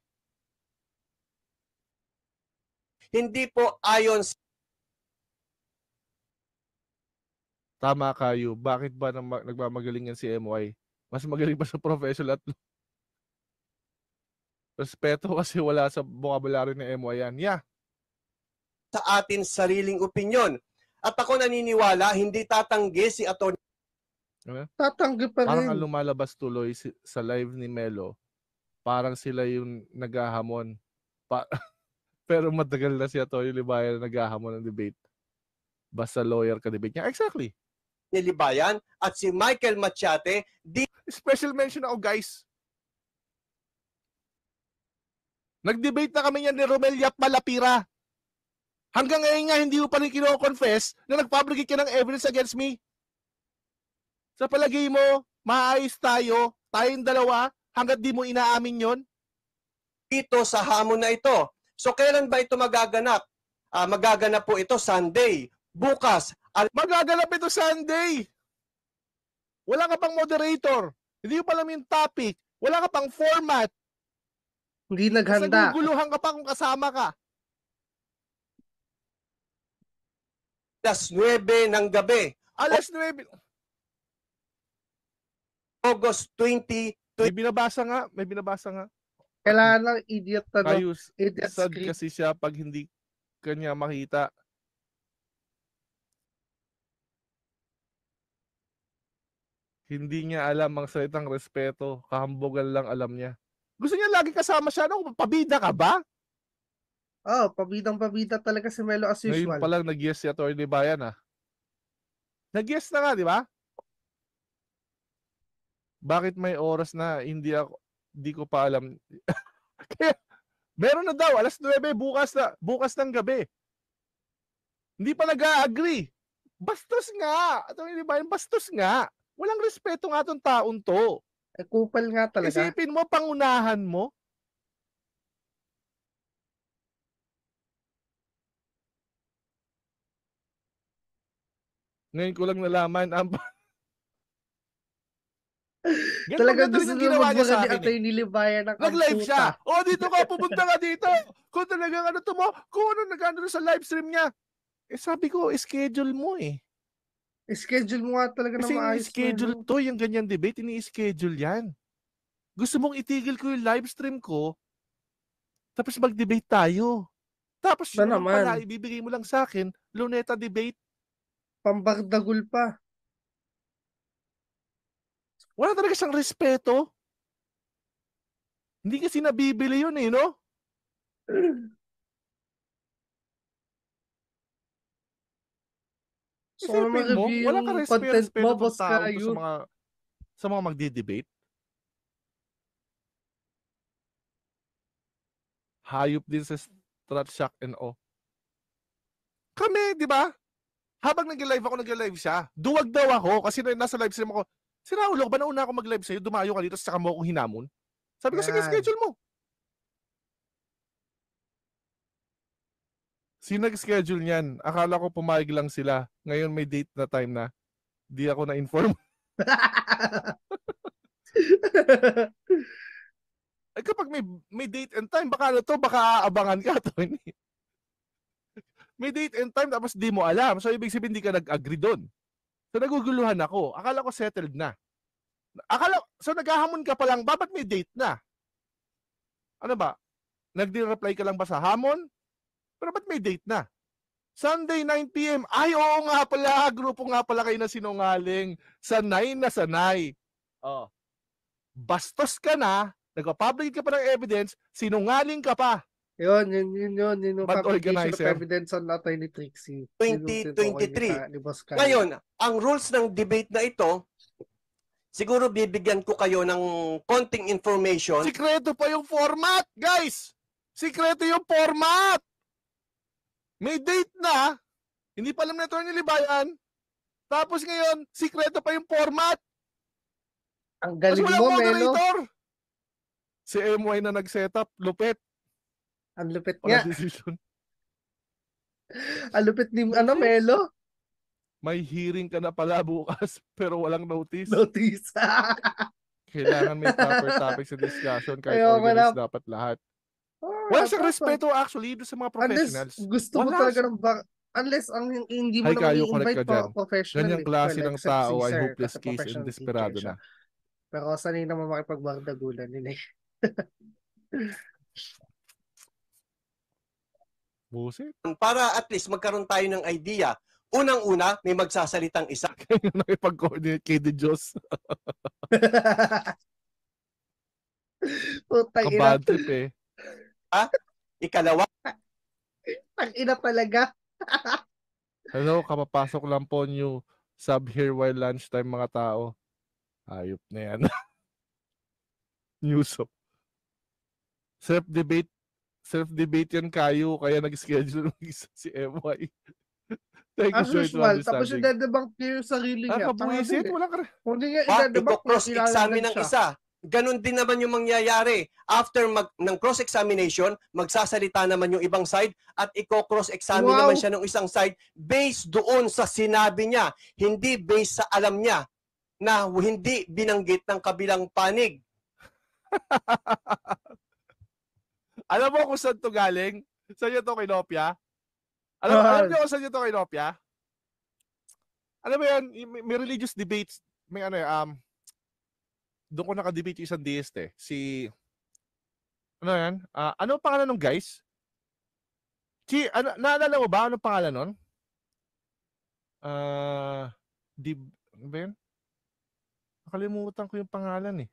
hindi po ayon sa Tama kayo. Bakit ba nagmamagaling yan si MY? Mas magaling pa sa professional at respeto kasi wala sa vocabulary ni MY yan. Yeah. sa atin sariling opinion. At ako naniniwala, hindi tatanggi si Atty. Tatanggi pa Parang rin. ang lumalabas tuloy sa live ni Melo, parang sila yung naghahamon. Pero matagal na si Atty. Libayan na naghahamon ng debate. Basta lawyer ka debate niya. Exactly. Libayan at si Michael Machate, Special mention ako guys. Nag-debate na kami yan ni Romel Yap Malapira. Hanggang ngayon nga, hindi mo pa rin kino-confess na nag-fabricate ka ng evidence against me. Sa palagay mo, maayos tayo, tayong dalawa, hanggat di mo inaamin yon? Dito sa hamon na ito. So kailan ba ito magaganap? Magaganap po ito Sunday. Bukas. Magaganap ito Sunday. Wala ka pang moderator. Hindi mo pa alam yung topic. Wala ka pang format. Hindi naghanda. Naguguluhan ka pa kung kasama ka. Alas 9 ng gabi. Alas 9. August 20. May binabasa nga. Kailangan lang idiot na Ayos. idiot Sad script. kasi siya pag hindi kanya makita. Hindi niya alam ang salitang respeto. Kahambugan lang alam niya. Gusto niya lagi kasama siya. Ano, pabida ka ba? Oh, pabidang-pabida talaga si Melo as Ngayon usual. pa lang nag-yes si Atty. Bayan Nag-yes na nga, di ba? Bakit may oras na hindi ko pa alam. Kaya, meron na daw, alas 9, bukas ng gabi. Hindi pa nag-agree. Bastos nga. Atty. Bayan, bastos nga. Walang respeto nga tong taon to. Eh, kupal nga talaga. Isipin mo, pangunahan mo. Ngayon ko lang nalaman, Talagang gusto yung na ginawa niya sa magbaga ni akin. Atty. Libayan ng Nag-live kamputa. siya. O, dito ka, pupunta ka dito. Kung talagang ano to mo, kung ano nag-ano sa live stream niya. Eh, sabi ko, schedule mo eh. Schedule mo nga talaga na Kasi maayos. schedule Melo. to, yung ganyan debate, ini-schedule yan. Gusto mong itigil ko yung live stream ko, tapos mag-debate tayo. Tapos Ba yun naman pala, naman? ibibigay mo lang sa akin, Luneta debate. Pambagdagul pa. Wala talaga siyang respeto. Hindi kasi nabibili yun eh, no? So, Isipin mo, review wala ka yung content respeto mo, tong boss tao to Kayo. sa mga magdi-debate. Hayop din sa Strat Shock and O. Kami, di ba? Habang nag-live siya. Duwag daw ako kasi nasa live stream ako. Si Raulo, ba nauna ako mag-live sa'yo? Dumayo ka dito, saka mo akong hinamon. Sabi ko, sige, Yan. schedule mo. Sino nag-schedule niyan? Akala ko pumayag lang sila. Ngayon may date na time na. Di ako na-inform. Ay, kapag may date and time, baka ano to, baka aabangan ka to. May date and time tapos di mo alam. So, ibig sabihin, hindi ka nag-agree doon. So, naguguluhan ako. Akala ko settled na. So, naghahamon ka pa lang, ba't may date na? Ano ba? Nagdi-reply ka lang ba sa hamon? Pero ba't may date na? Sunday, 9 p.m. Ay, oo nga pala. Grupo nga pala kayo na sinungaling. Sanay na sanay. Oh. Bastos ka na. Nagpa-public ka pa ng evidence. Sinungaling ka pa. Yun yung Bad fabrication of organizer. evidence on Atty. Trixie. 2023. Ni Boss Kayo. Ngayon, ang rules ng debate na ito, siguro bibigyan ko kayo ng konting information. Sikreto pa yung format, guys! Sikreto yung format! May date na, hindi pa alam na Atty. Libayan, tapos ngayon, sikreto pa yung format. Ang Tapos galing walang mo, Melo. moderator. Si MY na nag-setup, lupet. Ang lupit Wala nga. decision. Ang lupit ni Melo. May hearing ka na pala bukas, pero walang notice. Notice. Kailangan may proper topics and discussion kahit Ayoko organized na. dapat lahat. Oh, Wala siyang dapat. respeto actually doon sa mga professionals. Unless gusto mo Wala talaga ng unless ang hindi mo Hay naman kayo, correct i-invite ka dyan. professional. Ganyang klase ng except tao si ay Sir, hopeless kasi case and professional desperado teacher siya. na. Pero sanay naman makipagbardagulan nila eh. Buset. Para at least magkaroon tayo ng idea. Unang-una, may magsasalitang isa. Kaya nakipag-coordinate kay De Diyos. Putang ina. Kabad trip eh. Ikalawa, Ang ina talaga. Hello, kapapasok lang po new sub here while lunchtime mga tao. Ayop na yan. News of. Self-debate Self-debate yan kayo, kaya nag-schedule mag-isa si MY. Thank you, As Joy, to usual, tapos understanding. i-debunk niya yung sarili niya. Tanga Nakakabuisit, din eh. wala ka Kung hindi niya At i-debunk niya, kilala i-cross-examine agad ng siya. isa. Ganon din naman yung mangyayari. After ng cross-examination, magsasalita naman yung ibang side at i-cross-examine Wow. naman siya ng isang side based doon sa sinabi niya, hindi based sa alam niya na hindi binanggit ng kabilang panig. Alam mo kung saan to galing? Saan niyo to kinopya? Alam niyo kung saan niyo to kinopya? Alam mo yan, may religious debates, may ano doon ko naka-debate yung isang deist eh. Si, ano yan? Ano pangalan ng guys? Naalala mo ba? Anong pangalan nun? Ano ba yun? Nakalimutan ko yung pangalan eh.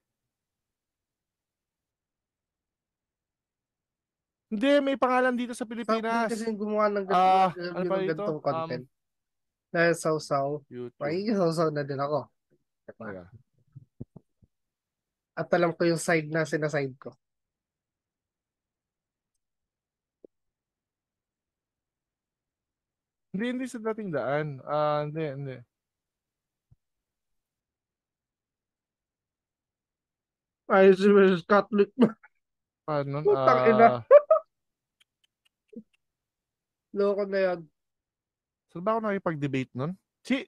Hindi, may pangalan dito sa Pilipinas. Kasi yung gumawa ng ano pa dito? gantong content. Dahil sausaw. YouTube. Sausaw na din ako. Yeah. At alam ko yung side na sinaside ko. Hindi sa dating daan. Hindi. Ay, si Mrs. Catholic. Ano? Putang ina. Loko na yan. Saan ba ako nakipag-debate nun?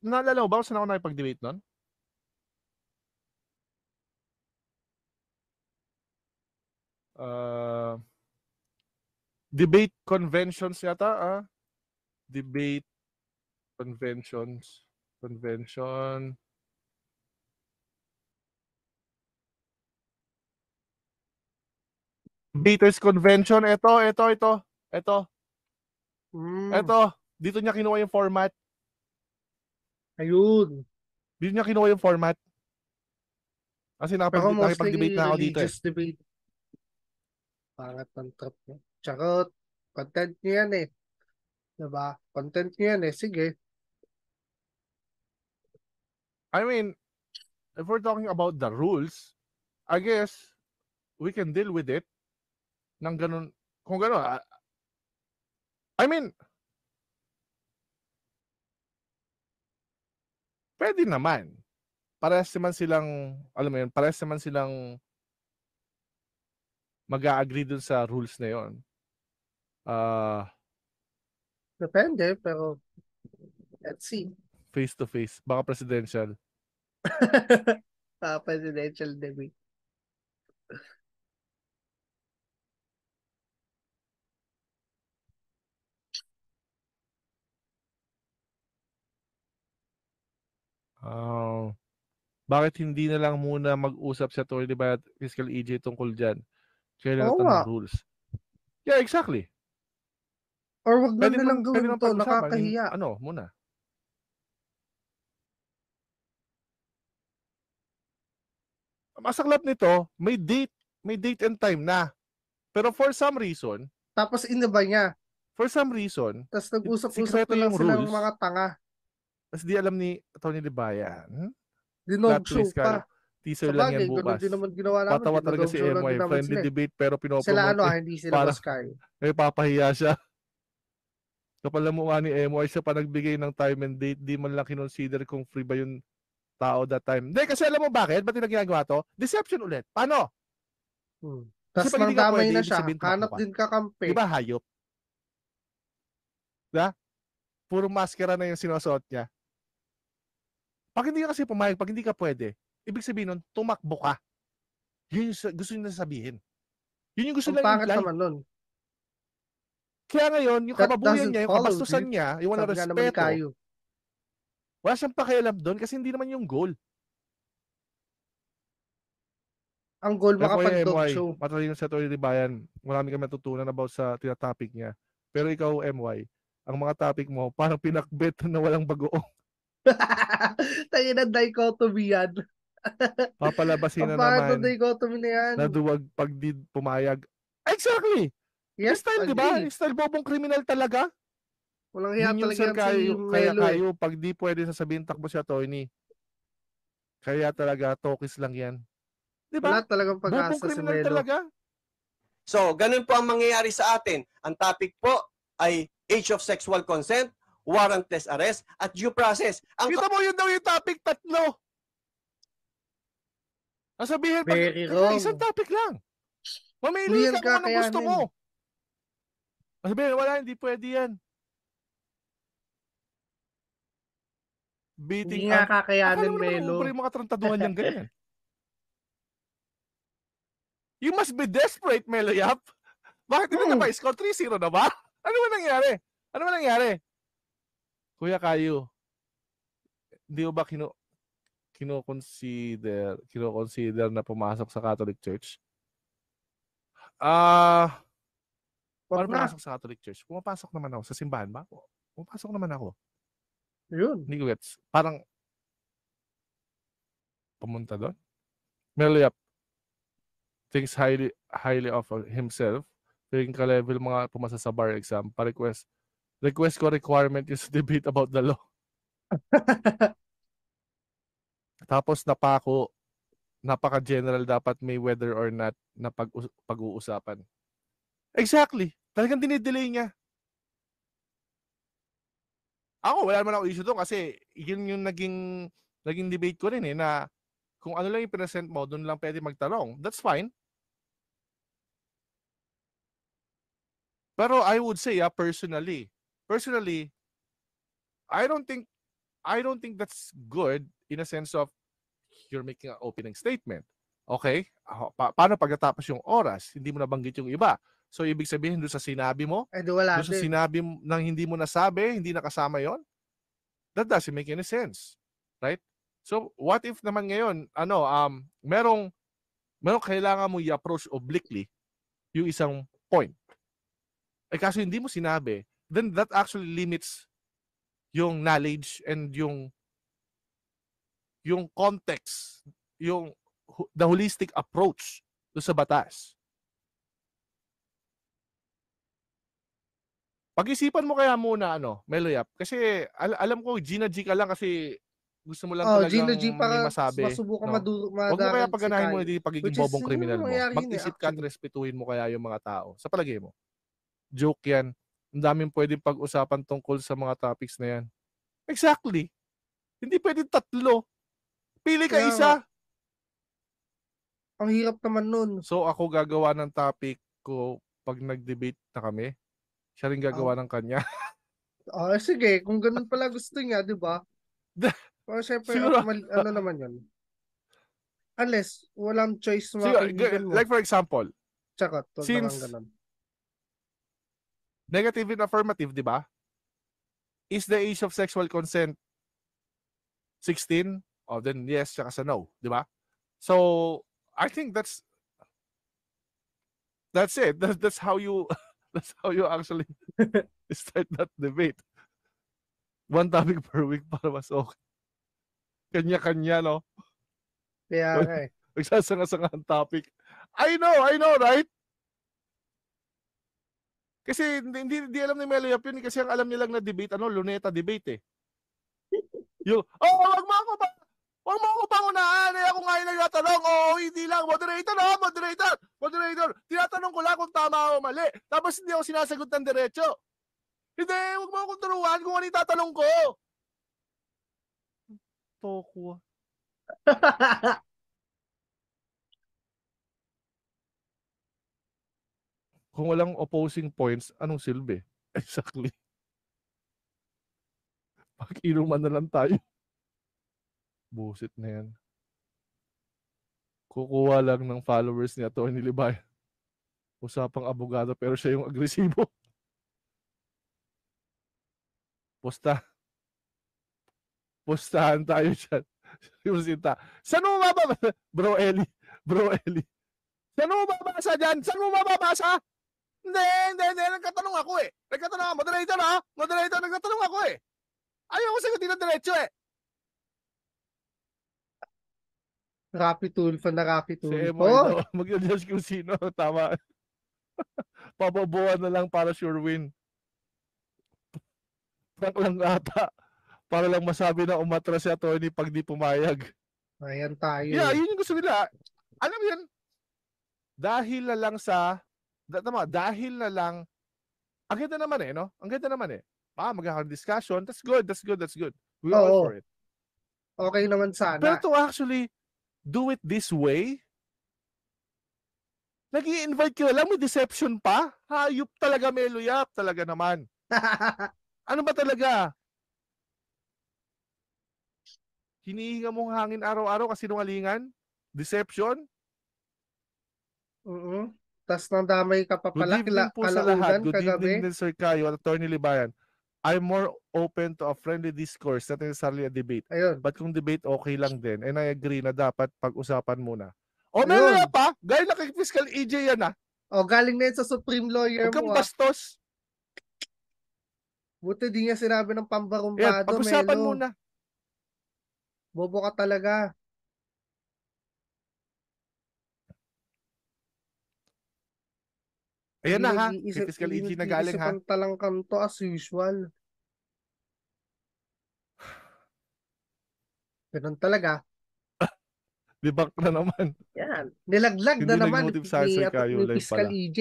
Naalala mo ba kung saan ako nakipag-debate nun? Debate conventions yata. Debate conventions. Convention. Debaters convention. Ito. Ito. Dito niya kinuha yung format. Ayun. Dito niya kinuha yung format. Kasi nakipag-debate na ako dito eh. Religious debate. Pangat ng trip niya. Charot. Content niya yan eh. Diba? Content niya yan eh. Sige. I mean, if we're talking about the rules, I guess we can deal with it ng ganun. Kung ganun, I mean, pwede naman. Parehas naman silang, alam mo yun, parehas naman silang mag-a-agree dun sa rules na yun. Depende, pero let's see. Face to face. Baka presidential. Presidential debate. Bakit hindi na lang muna mag-usap sa Atty. Libayan at Fiscal EJ tungkol dyan? Kaya Oo natin nga. ng rules. Yeah, exactly. Or wag na nilang pwede gawin naman to, pag-usapan. nakakahiya. Ano, muna. Masaklap nito, may date and time na. Pero for some reason, Tapos iniba niya. tapos nag-usap-usap sikreto na lang yung silang rules. mga tanga. Tapos di alam ni Atty. Libayan. Dinog-show pa. Teaser Sa lang bagay, yan bukas. ganun din naman ginawa namin. Patawa talaga si Dinodog-show lang MY. din naman Friendly sila eh. debate pero Sila pinopromote. hindi sila para- Oscar. Papahiya siya. Kapal na mukha ni MY siya pa nagbigay ng time and date. Di man lang kinonsider kung free ba yung tao that time. Hindi, kasi alam mo bakit? Ba't yung ginagawa to? Deception ulit. Paano? Tapos pag hindi ka nang damay pwede, na ibig siya, sabihin, tumakbo hanap ka. din kakampi. Di ba hayop? Diba? Puro maskara na yung sinusuot niya. Pag hindi ka kasi pumayag, pag hindi ka pwede, ibig sabihin nun, tumakbo ka. Yun yung gusto nyo na sabihin. Yun yung gusto Ang lang pangit imply. naman nun. Kaya ngayon, yung That kababuyan doesn't niya, yung follow, kabastusan dude. niya, yung walang Sabi nga naman ni respeto, Caio. wala siyang pakialam doon kasi hindi naman yung goal. Ang goal Kaya makapag-dog MY, show. matalino sa Atty. Libayan, marami kami natutunan about sa tinatopic niya. Pero ikaw, MY, ang mga topic mo, parang pinakbet na walang bagoong. Tayo na dichotomy yan. Papalabasin Ang na pangit naman na dichotomy na yan. na duwag pag di pumayag. Exactly! Yes, Style, di ba? agree. Style bobong kriminal talaga. Walang hiya Yun yung talaga sir yan si kaya Melo eh. kayo, pag di pwede sasabihin takbo si attorney. Kaya talaga, tokis lang yan. Di Wala ba? talagang Bobong pag-asa si kriminal Melo. talaga. So, ganun po ang mangyayari sa atin. Ang topic po ay age of sexual consent, warrantless arrest, at due process. Ang Kita mo yun daw yung topic, tatlo. Ang sabihin, Very wrong. isang topic lang. Hindi Mamili yan ka kung anong gusto mo. kakayanin. Ang sabihin, wala, hindi pwede yan. Hindi Beating nga up. kakayanin, Akala mo naman Melo. umubra yung mga tarantaduhan niyang ganyan. You must be desperate, Melo Yap. Bakit hindi na pa-score? 3-0 na ba? Ano ba nangyari? Ano ba nangyari? Kuya Kayo, hindi mo ba kino-consider na pumasok sa Catholic Church? Paano Wag na. pumasok sa Catholic Church? Pumapasok naman ako. Sa simbahan ba? Pumapasok naman ako. Yun. Hindi ko gets. Parang pumunta doon. Melo Yap thinks highly of himself. Feeling ka-level mga pumasa sa bar exam. Request ko requirement yung sa debate about the law. Tapos napaka-general dapat may whether or not na pag-uusapan. Exactly. Talagang dinidelay niya. Ako, wala naman ako issue doon kasi yun yung naging debate ko rin na kung ano lang yung present mo, doon lang pwede magtanong. That's fine. Pero I would say, personally, I don't think that's good in a sense of you're making an opening statement. Okay? Paano pagkatapos yung oras? Hindi mo nabanggit yung iba. So, ibig sabihin doon sa sinabi mo, Wala doon sa din. sinabi nang hindi mo nasabi, hindi nakasama yon, that doesn't make any sense. Right? So, what if naman ngayon, merong kailangan mo i-approach obliquely yung isang point. Kaso hindi mo sinabi, then that actually limits yung knowledge and yung context, the holistic approach do sa batas. Pag-isipan mo kaya muna, Melo Yap, kasi alam ko, Gina G ka lang kasi gusto mo lang talagang Gina G para may masabi. masubukan Huwag mo kaya paganahin mo hindi pagiging Which is bobong yung kriminal mo. nangyayari yun Mag-isip ka at actually. respetuhin mo kaya yung mga tao. Sa palagay mo. Joke yan. Ang daming pwedeng pag-usapan tungkol sa mga topics na yan. Exactly. Hindi pwedeng tatlo. Pili ka Kaya isa. Ang hirap naman nun. So ako gagawa ng topic ko pag nag-debate na kami. Siya rin gagawa ng kanya. Sige, kung ganun pala gusto niya, di ba? Pero syempre, Siguro. ano naman yun? Unless, walang choice sa mga kaibigan mo. Like for example, Charot, wag since naman ganun. negative and affirmative, di ba? Is the age of sexual consent 16? Oh, then yes, tsaka sa no, di ba? So, I think that's it. That's how you actually start that debate. One topic per week para mas okay. Kanya-kanya, no? Kaya nga eh. Magsasanga-sanga ang topic. I know, right? Kasi hindi alam ni Melo Yap yun kasi ang alam nilang na debate, luneta debate eh. Wag mo ako pangunahan, ako nga yung nagtatanong, hindi lang, moderator, tinatanong ko lang kung tama o mali, tapos hindi ako sinasagot ng diretso. Hindi, wag mo akong turuan kung ano yung tatanong ko. Toko. Kung walang opposing points, anong silbi? Exactly. Pag-inuman na lang tayo. Busit na yan. Kukuha lang ng followers ni Atty. Libay. Usapang abogado pero siya yung agresibo. Postahan tayo dyan. Saan mo mababasa? Bro Eli. Saan mo mababasa dyan? Saan mo mababasa? Hindi. Nagkatanong ako eh. Moderator, nagkatanong ako eh. Ayaw ko sagutin ng diretso eh. Rapi Tulfo. Si Emoy daw. Mag-adjust kung sino. Tama. Pababuan na lang para sure win. Prank lang ata. Para lang masabi na umatras si Atty. pag di pumayag. Ayan tayo. Yeah, yun yung gusto nila. Alam mo yan. Dahil na lang sa Tama, dahil na lang, ang ganda naman eh, no? Ang ganda naman eh. Magkakaroon discussion, that's good. We all Oo. for it. Okay naman Pero sana. to actually do it this way, nag-i-invite ka lang, may deception pa? Hayop talaga, Meluyap, talaga naman. Ano ba talaga? Hinihinga mong hangin araw-araw kasi nungalingan? Deception? Tapos nandamay ka pa Good pala evening po sa lahat. kalaunan Good evening kagabi. din Sir Caio at Attorney Libayan. I'm more open to a friendly discourse, not necessarily a debate. Ayun. But kung debate, okay lang din. And I agree na dapat pag-usapan muna. O, Ayun. Meluyap pa? Gaya na kay Fiscal EJ yan ah. O, galing na yun sa Supreme Lawyer Huwag kang mo, ah. bastos. Buti di niya sinabi ng Yan, pambarumbado, pag-usapan Melo. muna. Bobo ka talaga. Ayan Hindi na ha. Kay nag-iisip, Fiscal hindi EJ na galing ha. nag-iisipan talang kanto as usual. Ganun talaga. Debunk na naman. Yan. Nilaglag Hindi na naman nag-motive sa Sir Caio ni live Fiscal pala. EJ.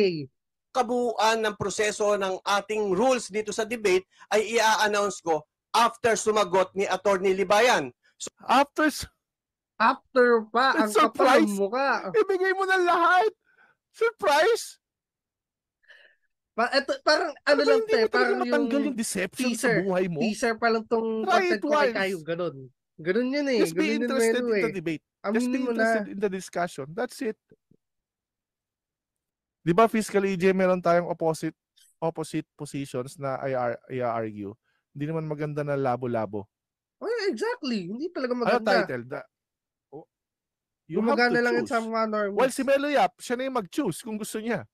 Kabuuan ng proseso ng ating rules dito sa debate ay i-announce ko after sumagot ni Attorney Libayan. After After pa, ang That's kapal surprise. ng mukha. ibigay mo na lahat. Surprise. Parang ano Ba, lang hindi mo talaga parang matanggal yung yung deception sa teaser. buhay mo? Teaser pa lang tong Try content it ko kay once. Caio. Ganun. Ganun yun eh. Just be Ganun yun, interested Melo in the eh. debate. Just Aminin be mo interested na. in the discussion. That's it. Di ba, Fiscal EJ, meron tayong opposite positions na i-argue. Hindi naman maganda na labo-labo. Oh, yeah, exactly. Hindi talaga Ano maganda. title? You have Gumagana to lang yun choose. sa mga normies. Well, si Meluyap, siya na yung mag-choose kung gusto niya.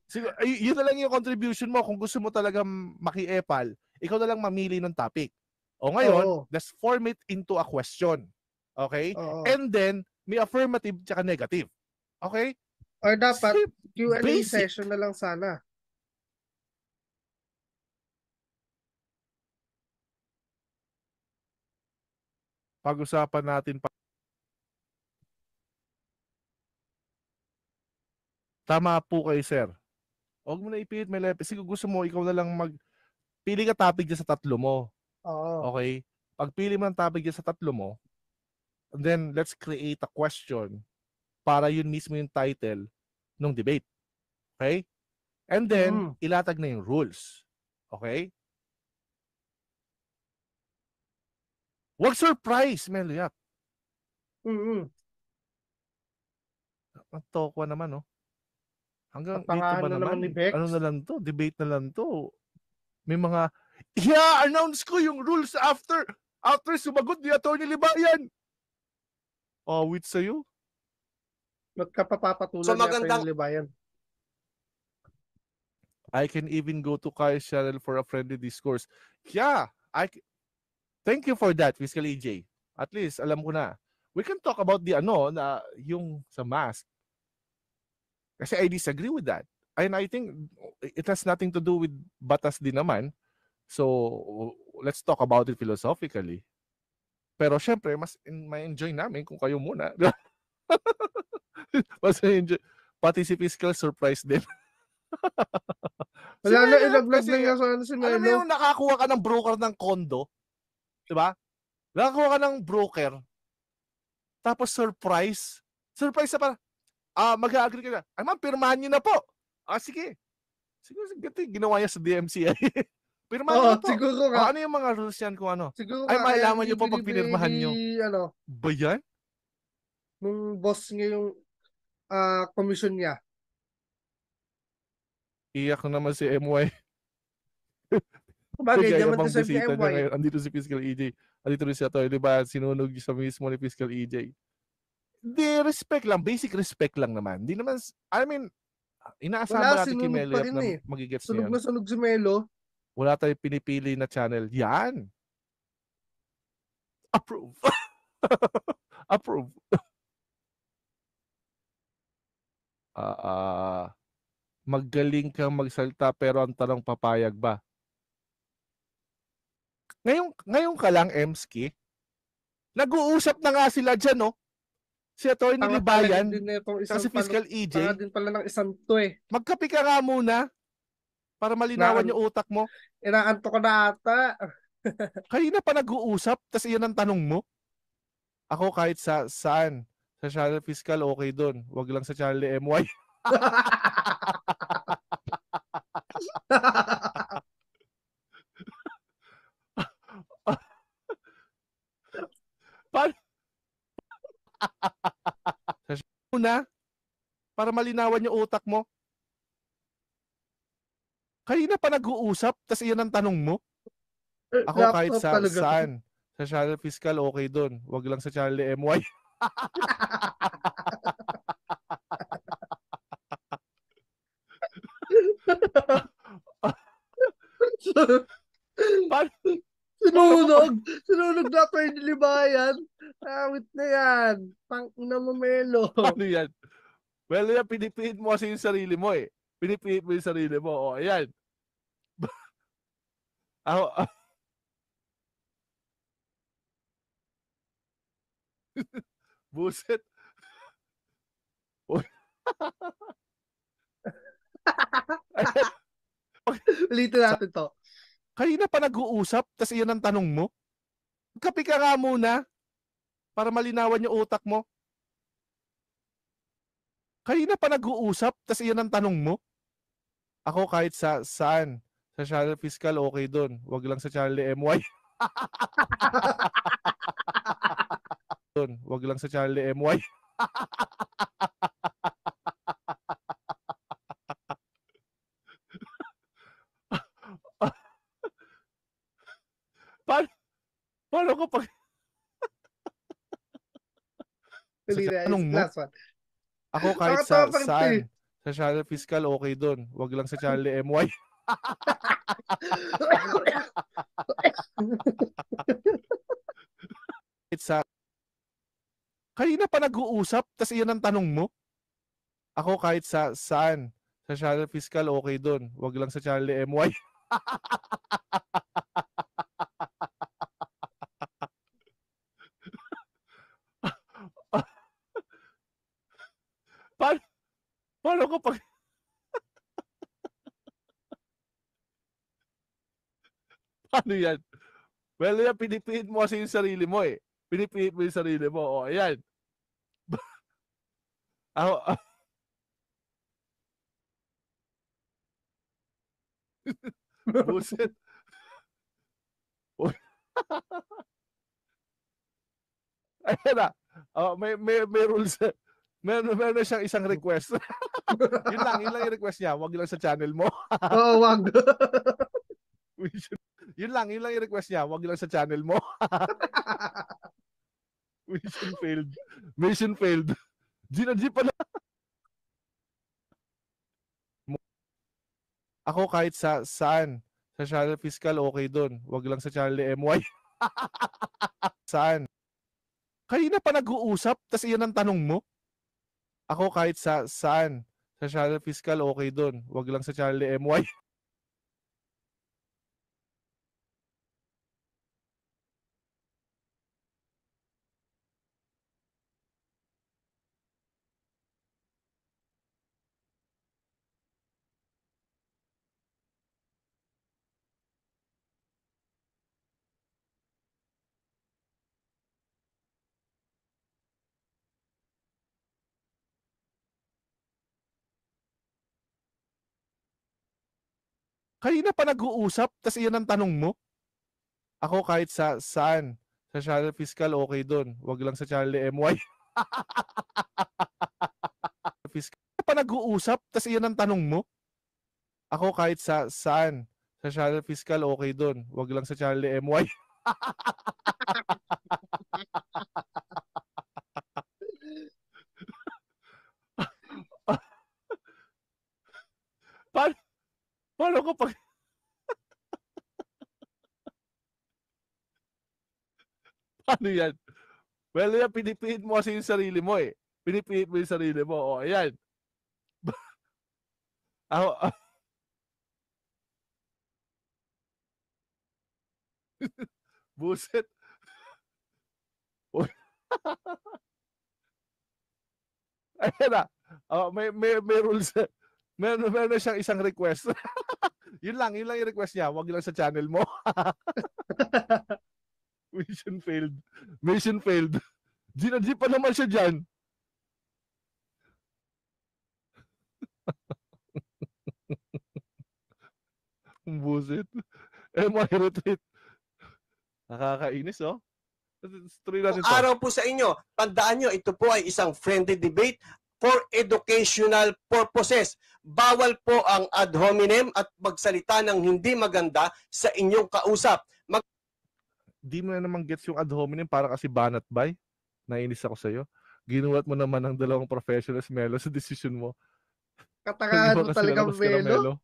Siguro, yun na lang yung contribution mo. Kung gusto mo talaga maki-epal, ikaw na lang mamili ng topic. O ngayon, Oo. let's form it into a question. Okay? Oo. And then, may affirmative tsaka negative. Okay? Or dapat Q&A Basic. session na lang sana. Pag-usapan natin pa. Tama po kayo, sir. Huwag mo na ipilit, Melepe. Siguro gusto mo, ikaw na lang pili ka topic dyan sa tatlo mo. Oo. Okay? Pagpili mo ng topic dyan sa tatlo mo, then let's create a question para yun mismo yung title ng debate. Okay? And then, ilatag na yung rules. Okay? Huwag surprise, Meluyap. Ang tokwa naman, no? Hanggang dito ba na naman ni naman? Bex. Ano na lang to? Debate na lang to. May mga, announce ko yung rules after sumagot ni Attorney Libayan. Wait sa'yo. Magkapapapatulan So, na magandang- yung Libayan. I can even go to Kai's channel for a friendly discourse. Yeah, thank you for that, Fiscal EJ. At least, alam ko na. We can talk about yung sa mask. Kasi I disagree with that. And I think it has nothing to do with batas din naman. So, let's talk about it philosophically. Pero syempre, mas ma-enjoy namin kung kayo muna. Mas ma-enjoy. Pati si Fiscal surprise din. Wala na, ilaglag kasi, na niya sa si Melo. alam mo yung nakakuha ka ng broker ng condo? Diba? Nakakuha ka ng broker. Tapos surprise. Surprise na parang, mag-agree ka na. Ay ma'am, pirmahan niyo na po. Sige. Siguro ginawa niya sa DMCI. Pirmahan niyo na po. Siguro nga. Ano yung mga rules yan kung ano? Siguro Ay, nga, malaman niyo po kaya pag pinirmahan niyo. Ano, Ba yan? nung boss niya yung commission niya. Iyak naman si MY. Bagay, Kaya naman bang deserve niya bisita niya MY. ngayon. Andito si Fiscal EJ. Andito rin siya to. Diba? Sinunog sa mismo ni Fiscal EJ. Di, respect lang. Basic respect lang naman. Di naman, I mean, inaasahan ba natin kay sinunog pa Melo rin na eh. magigets Sunog niya? na sunog si Melo. Wala tayong pinipili na channel. Yan. Approve. Approve. Magaling kang magsalita pero ang tanong papayag ba? Ngayon ka lang, Emski, nag-uusap na nga sila dyan, no? Si Atty. Tanga talaga Libayan, din na itong tsaka isang si Fiscal tanga EJ, din pala ng isang to eh. magkape ka nga muna para malinawan yung utak mo. Inaanto ko na ata. Kanina pa nag-uusap, tas iyan ang tanong mo. Ako kahit saan, sa channel Fiscal okay doon. Wag lang sa channel ni MY. Paano? Muna, para malinawan yung utak mo. Kanina pa nag-uusap, tas iyan ang tanong mo. Ako kahit Laptop talaga to. saan, sa channel Fiscal okay doon. Wag lang sa channel ni MY. Paano? Sinunog! Sinunog na ako yung Libayan. Awit na yan. Tangina mo, Melo. Paano yan? Well, yan, pinipiit mo kasi yung sarili mo eh. Pinipiit mo yung sarili mo. O, ayan. Ako, buset. Ayan. Ulitin natin to. Kanina pa nag-uusap, tas iyan ang tanong mo. Magkape ka nga muna para malinawan yung utak mo. Kanina pa nag-uusap, tas iyan ang tanong mo. Ako kahit saan, sa channel Fiscal okay doon. Wag lang sa channel ni MY. Doon, wag lang sa channel ni MY. Paano ko pag Ulitin sa tanong natin. mo? Last one. Ako kahit Nakatawa pa rin to eh. saan, sa channel Fiscal okay doon. Wag lang sa channel ni MY. Kanina pa nag-uusap, tas iyan ang tanong mo. Ako kahit saan, sa channel Fiscal okay doon. Wag lang sa channel ni MY. Paano ko pag paano yan? Well, yan, pinipiit mo kasi yung sarili mo eh. Pinipiit mo yung sarili mo. O, ayan. Ako, buset. Ayan na. May rules. Meron na siyang isang request. Yun lang yung request niya. Wag lang sa channel mo. Oo, wag. Yun lang yung request niya. Wag lang sa channel mo. Mission failed. Mission failed. G pala. Ako kahit saan, sa channel Fiscal okay doon. Wag lang sa channel ni MY. Saan? Kanina pa nag-uusap, tas iyan ang tanong mo. Ako kahit saan, sa channel Fiscal okay doon. Wag lang sa channel ni MY. Kanina pa nag-uusap, tas iyan ang tanong mo. Ako kahit saan, sa channel Fiscal okay doon. Wag lang sa channel ni MY. Fiscal pa nag-uusap, tas iyan ang tanong mo. Ako kahit saan, sa channel Fiscal okay doon. Wag lang sa channel ni MY. Paano ko pag paano yan? Well, yan, pinipiit mo kasi yung sarili mo eh. Pinipiit mo yung sarili mo. O, ayan. Ako, buset. Ayan na. May rules. Meron na siyang isang request. Yun lang yung request niya. Wag lang sa channel mo. Mission failed. Mission failed. G pa naman siya dyan. Buset. My retreat. Nakakainis, oh. Tuloy natin to. Araw po sa inyo, tandaan nyo, ito po ay isang friendly debate for educational purposes. Bawal po ang ad hominem at magsalita ng hindi maganda sa inyong kausap. Di mo na naman gets yung ad hominem para kasi banat bay. Nainis ako sa'yo. Ginulat mo naman ng dalawang professionals, Melo, sa decision mo. Katakaan mo talaga, Melo.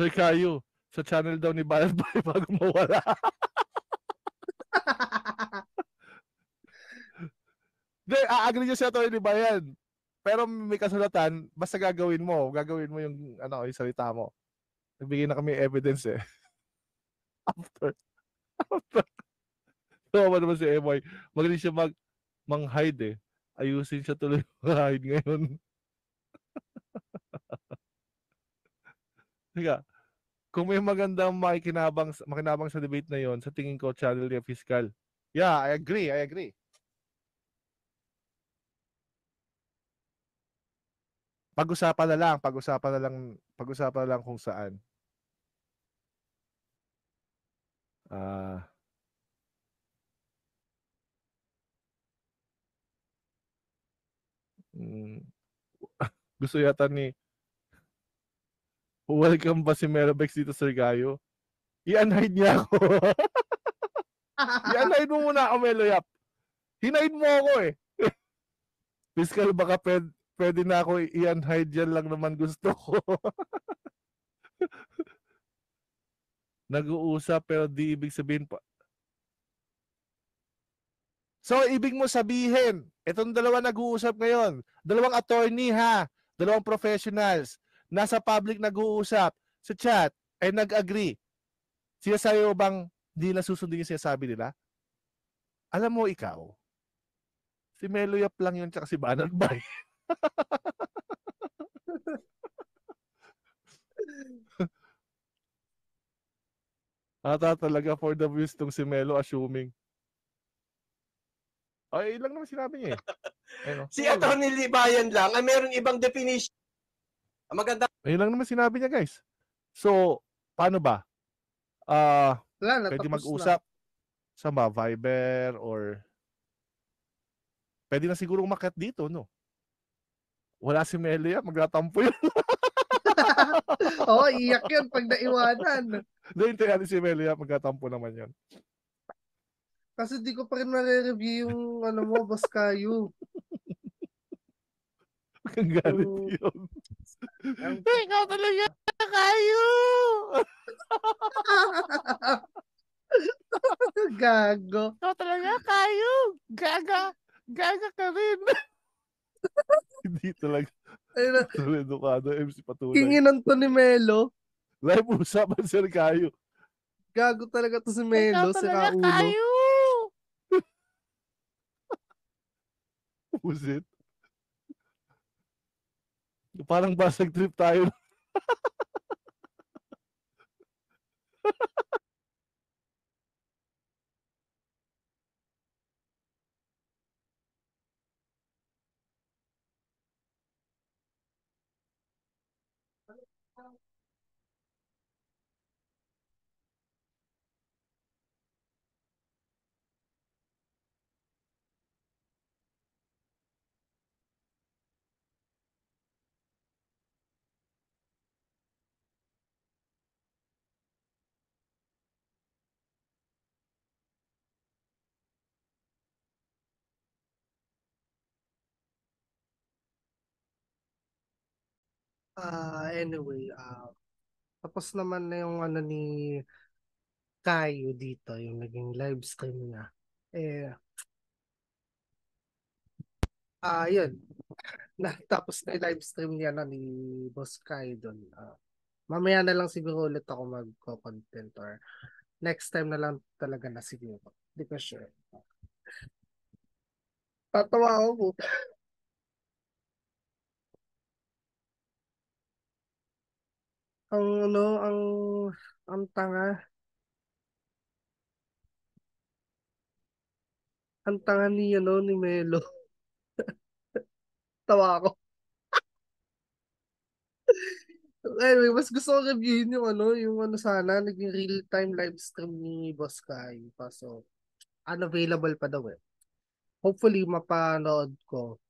Sir Kayo, sa channel daw ni Banat Bay bago mawala. Hindi, agree niya siya to, di ba yan? Pero may kasulatan, basta gagawin mo yung yung salita mo. Nagbigay na kami evidence eh. After. So, naman si Emoy, magaling siya mang-hide eh. Ayusin siya tuloy mag-hide ngayon. Sige, kung may magandang makinabang sa debate na yon, sa tingin ko, channel niya fiscal. Yeah, I agree. Pag-usapan na lang kung saan. Gusto yata ni welcome ba si Merobex dito, Sir Gayo? I-unhide niya ako. I-unhide mo muna ako, Meloyap. Hinahid mo ako eh. Fiscal, baka pwede na ako i-unhide, yan lang naman gusto ko. Nag-uusap pero di ibig sabihin pa. So, ibig mo sabihin, itong dalawa nag-uusap ngayon, dalawang attorney ha, dalawang professionals, nasa public nag-uusap, sa chat, ay nag-agree. Sinasabi mo bang hindi nasusundin yung sinasabi nila? Alam mo ikaw, si Meloyap lang yun tsaka si Banat Bay. Ata talaga for the views tong si Melo assuming. Ay, ilang naman sinabi niya eh. Si Atty. Libayan lang ay meron ibang definition. Maganda. Ayun lang naman sinabi niya, guys. So, paano ba? Pwede mag-usap sa Viber or pwede na siguro umakyat dito, no? Wala si Melia, magtatampo yun. Oo, iyak yun pag naiwanan. Hindi, hintayin natin si Melia, magtatampo naman yun. Kasi di ko pa rin nare-review yung mo, Boss Kayo. Ang galit yun. Ikaw talaga, Kayo! Gago. Ikaw talaga, Kayo! Gaga ka rin. Hindi talaga. Tuloy edukado, MC Patunay. Kinginan to ni Melo. Live usapan, Sir Kayo. Gago talaga to si Melo, si Raulo. Kayo! Pusit. Parang basag trip tayo. Anyway, tapos naman na yung ni Kayo dito, yung naging live stream niya. Yun. Tapos na yung live stream niya ni Boss Kayo doon. Mamaya na lang siguro ulit ako mag-content or next time na lang talaga na siguro. Hindi ko sure. Tatawa ako po. Ang ano, ang tanga. Ang tanga ni, ano, ni Melo. Tawa ako. Anyway, mas gusto ko reviewin yung ano sana, naging real-time live stream ni Boss Kai. Kaso, unavailable pa daw eh. Hopefully, mapanood ko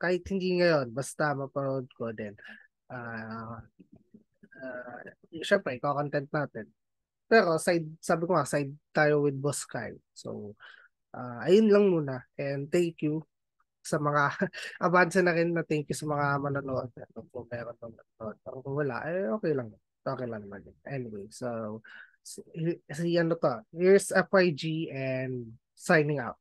kahit hindi ngayon, basta mapanood ko din. Ah, uh, syempre, content natin. Pero sabi ko nga, side tayo with Boss Kai. So, ayun lang muna. And thank you sa mga advance na rin na thank you sa mga manonood. Kung meron pang manonood. Kung wala, okay lang. Okay lang naman. Anyway, so, si ano to, here's FYG and signing out.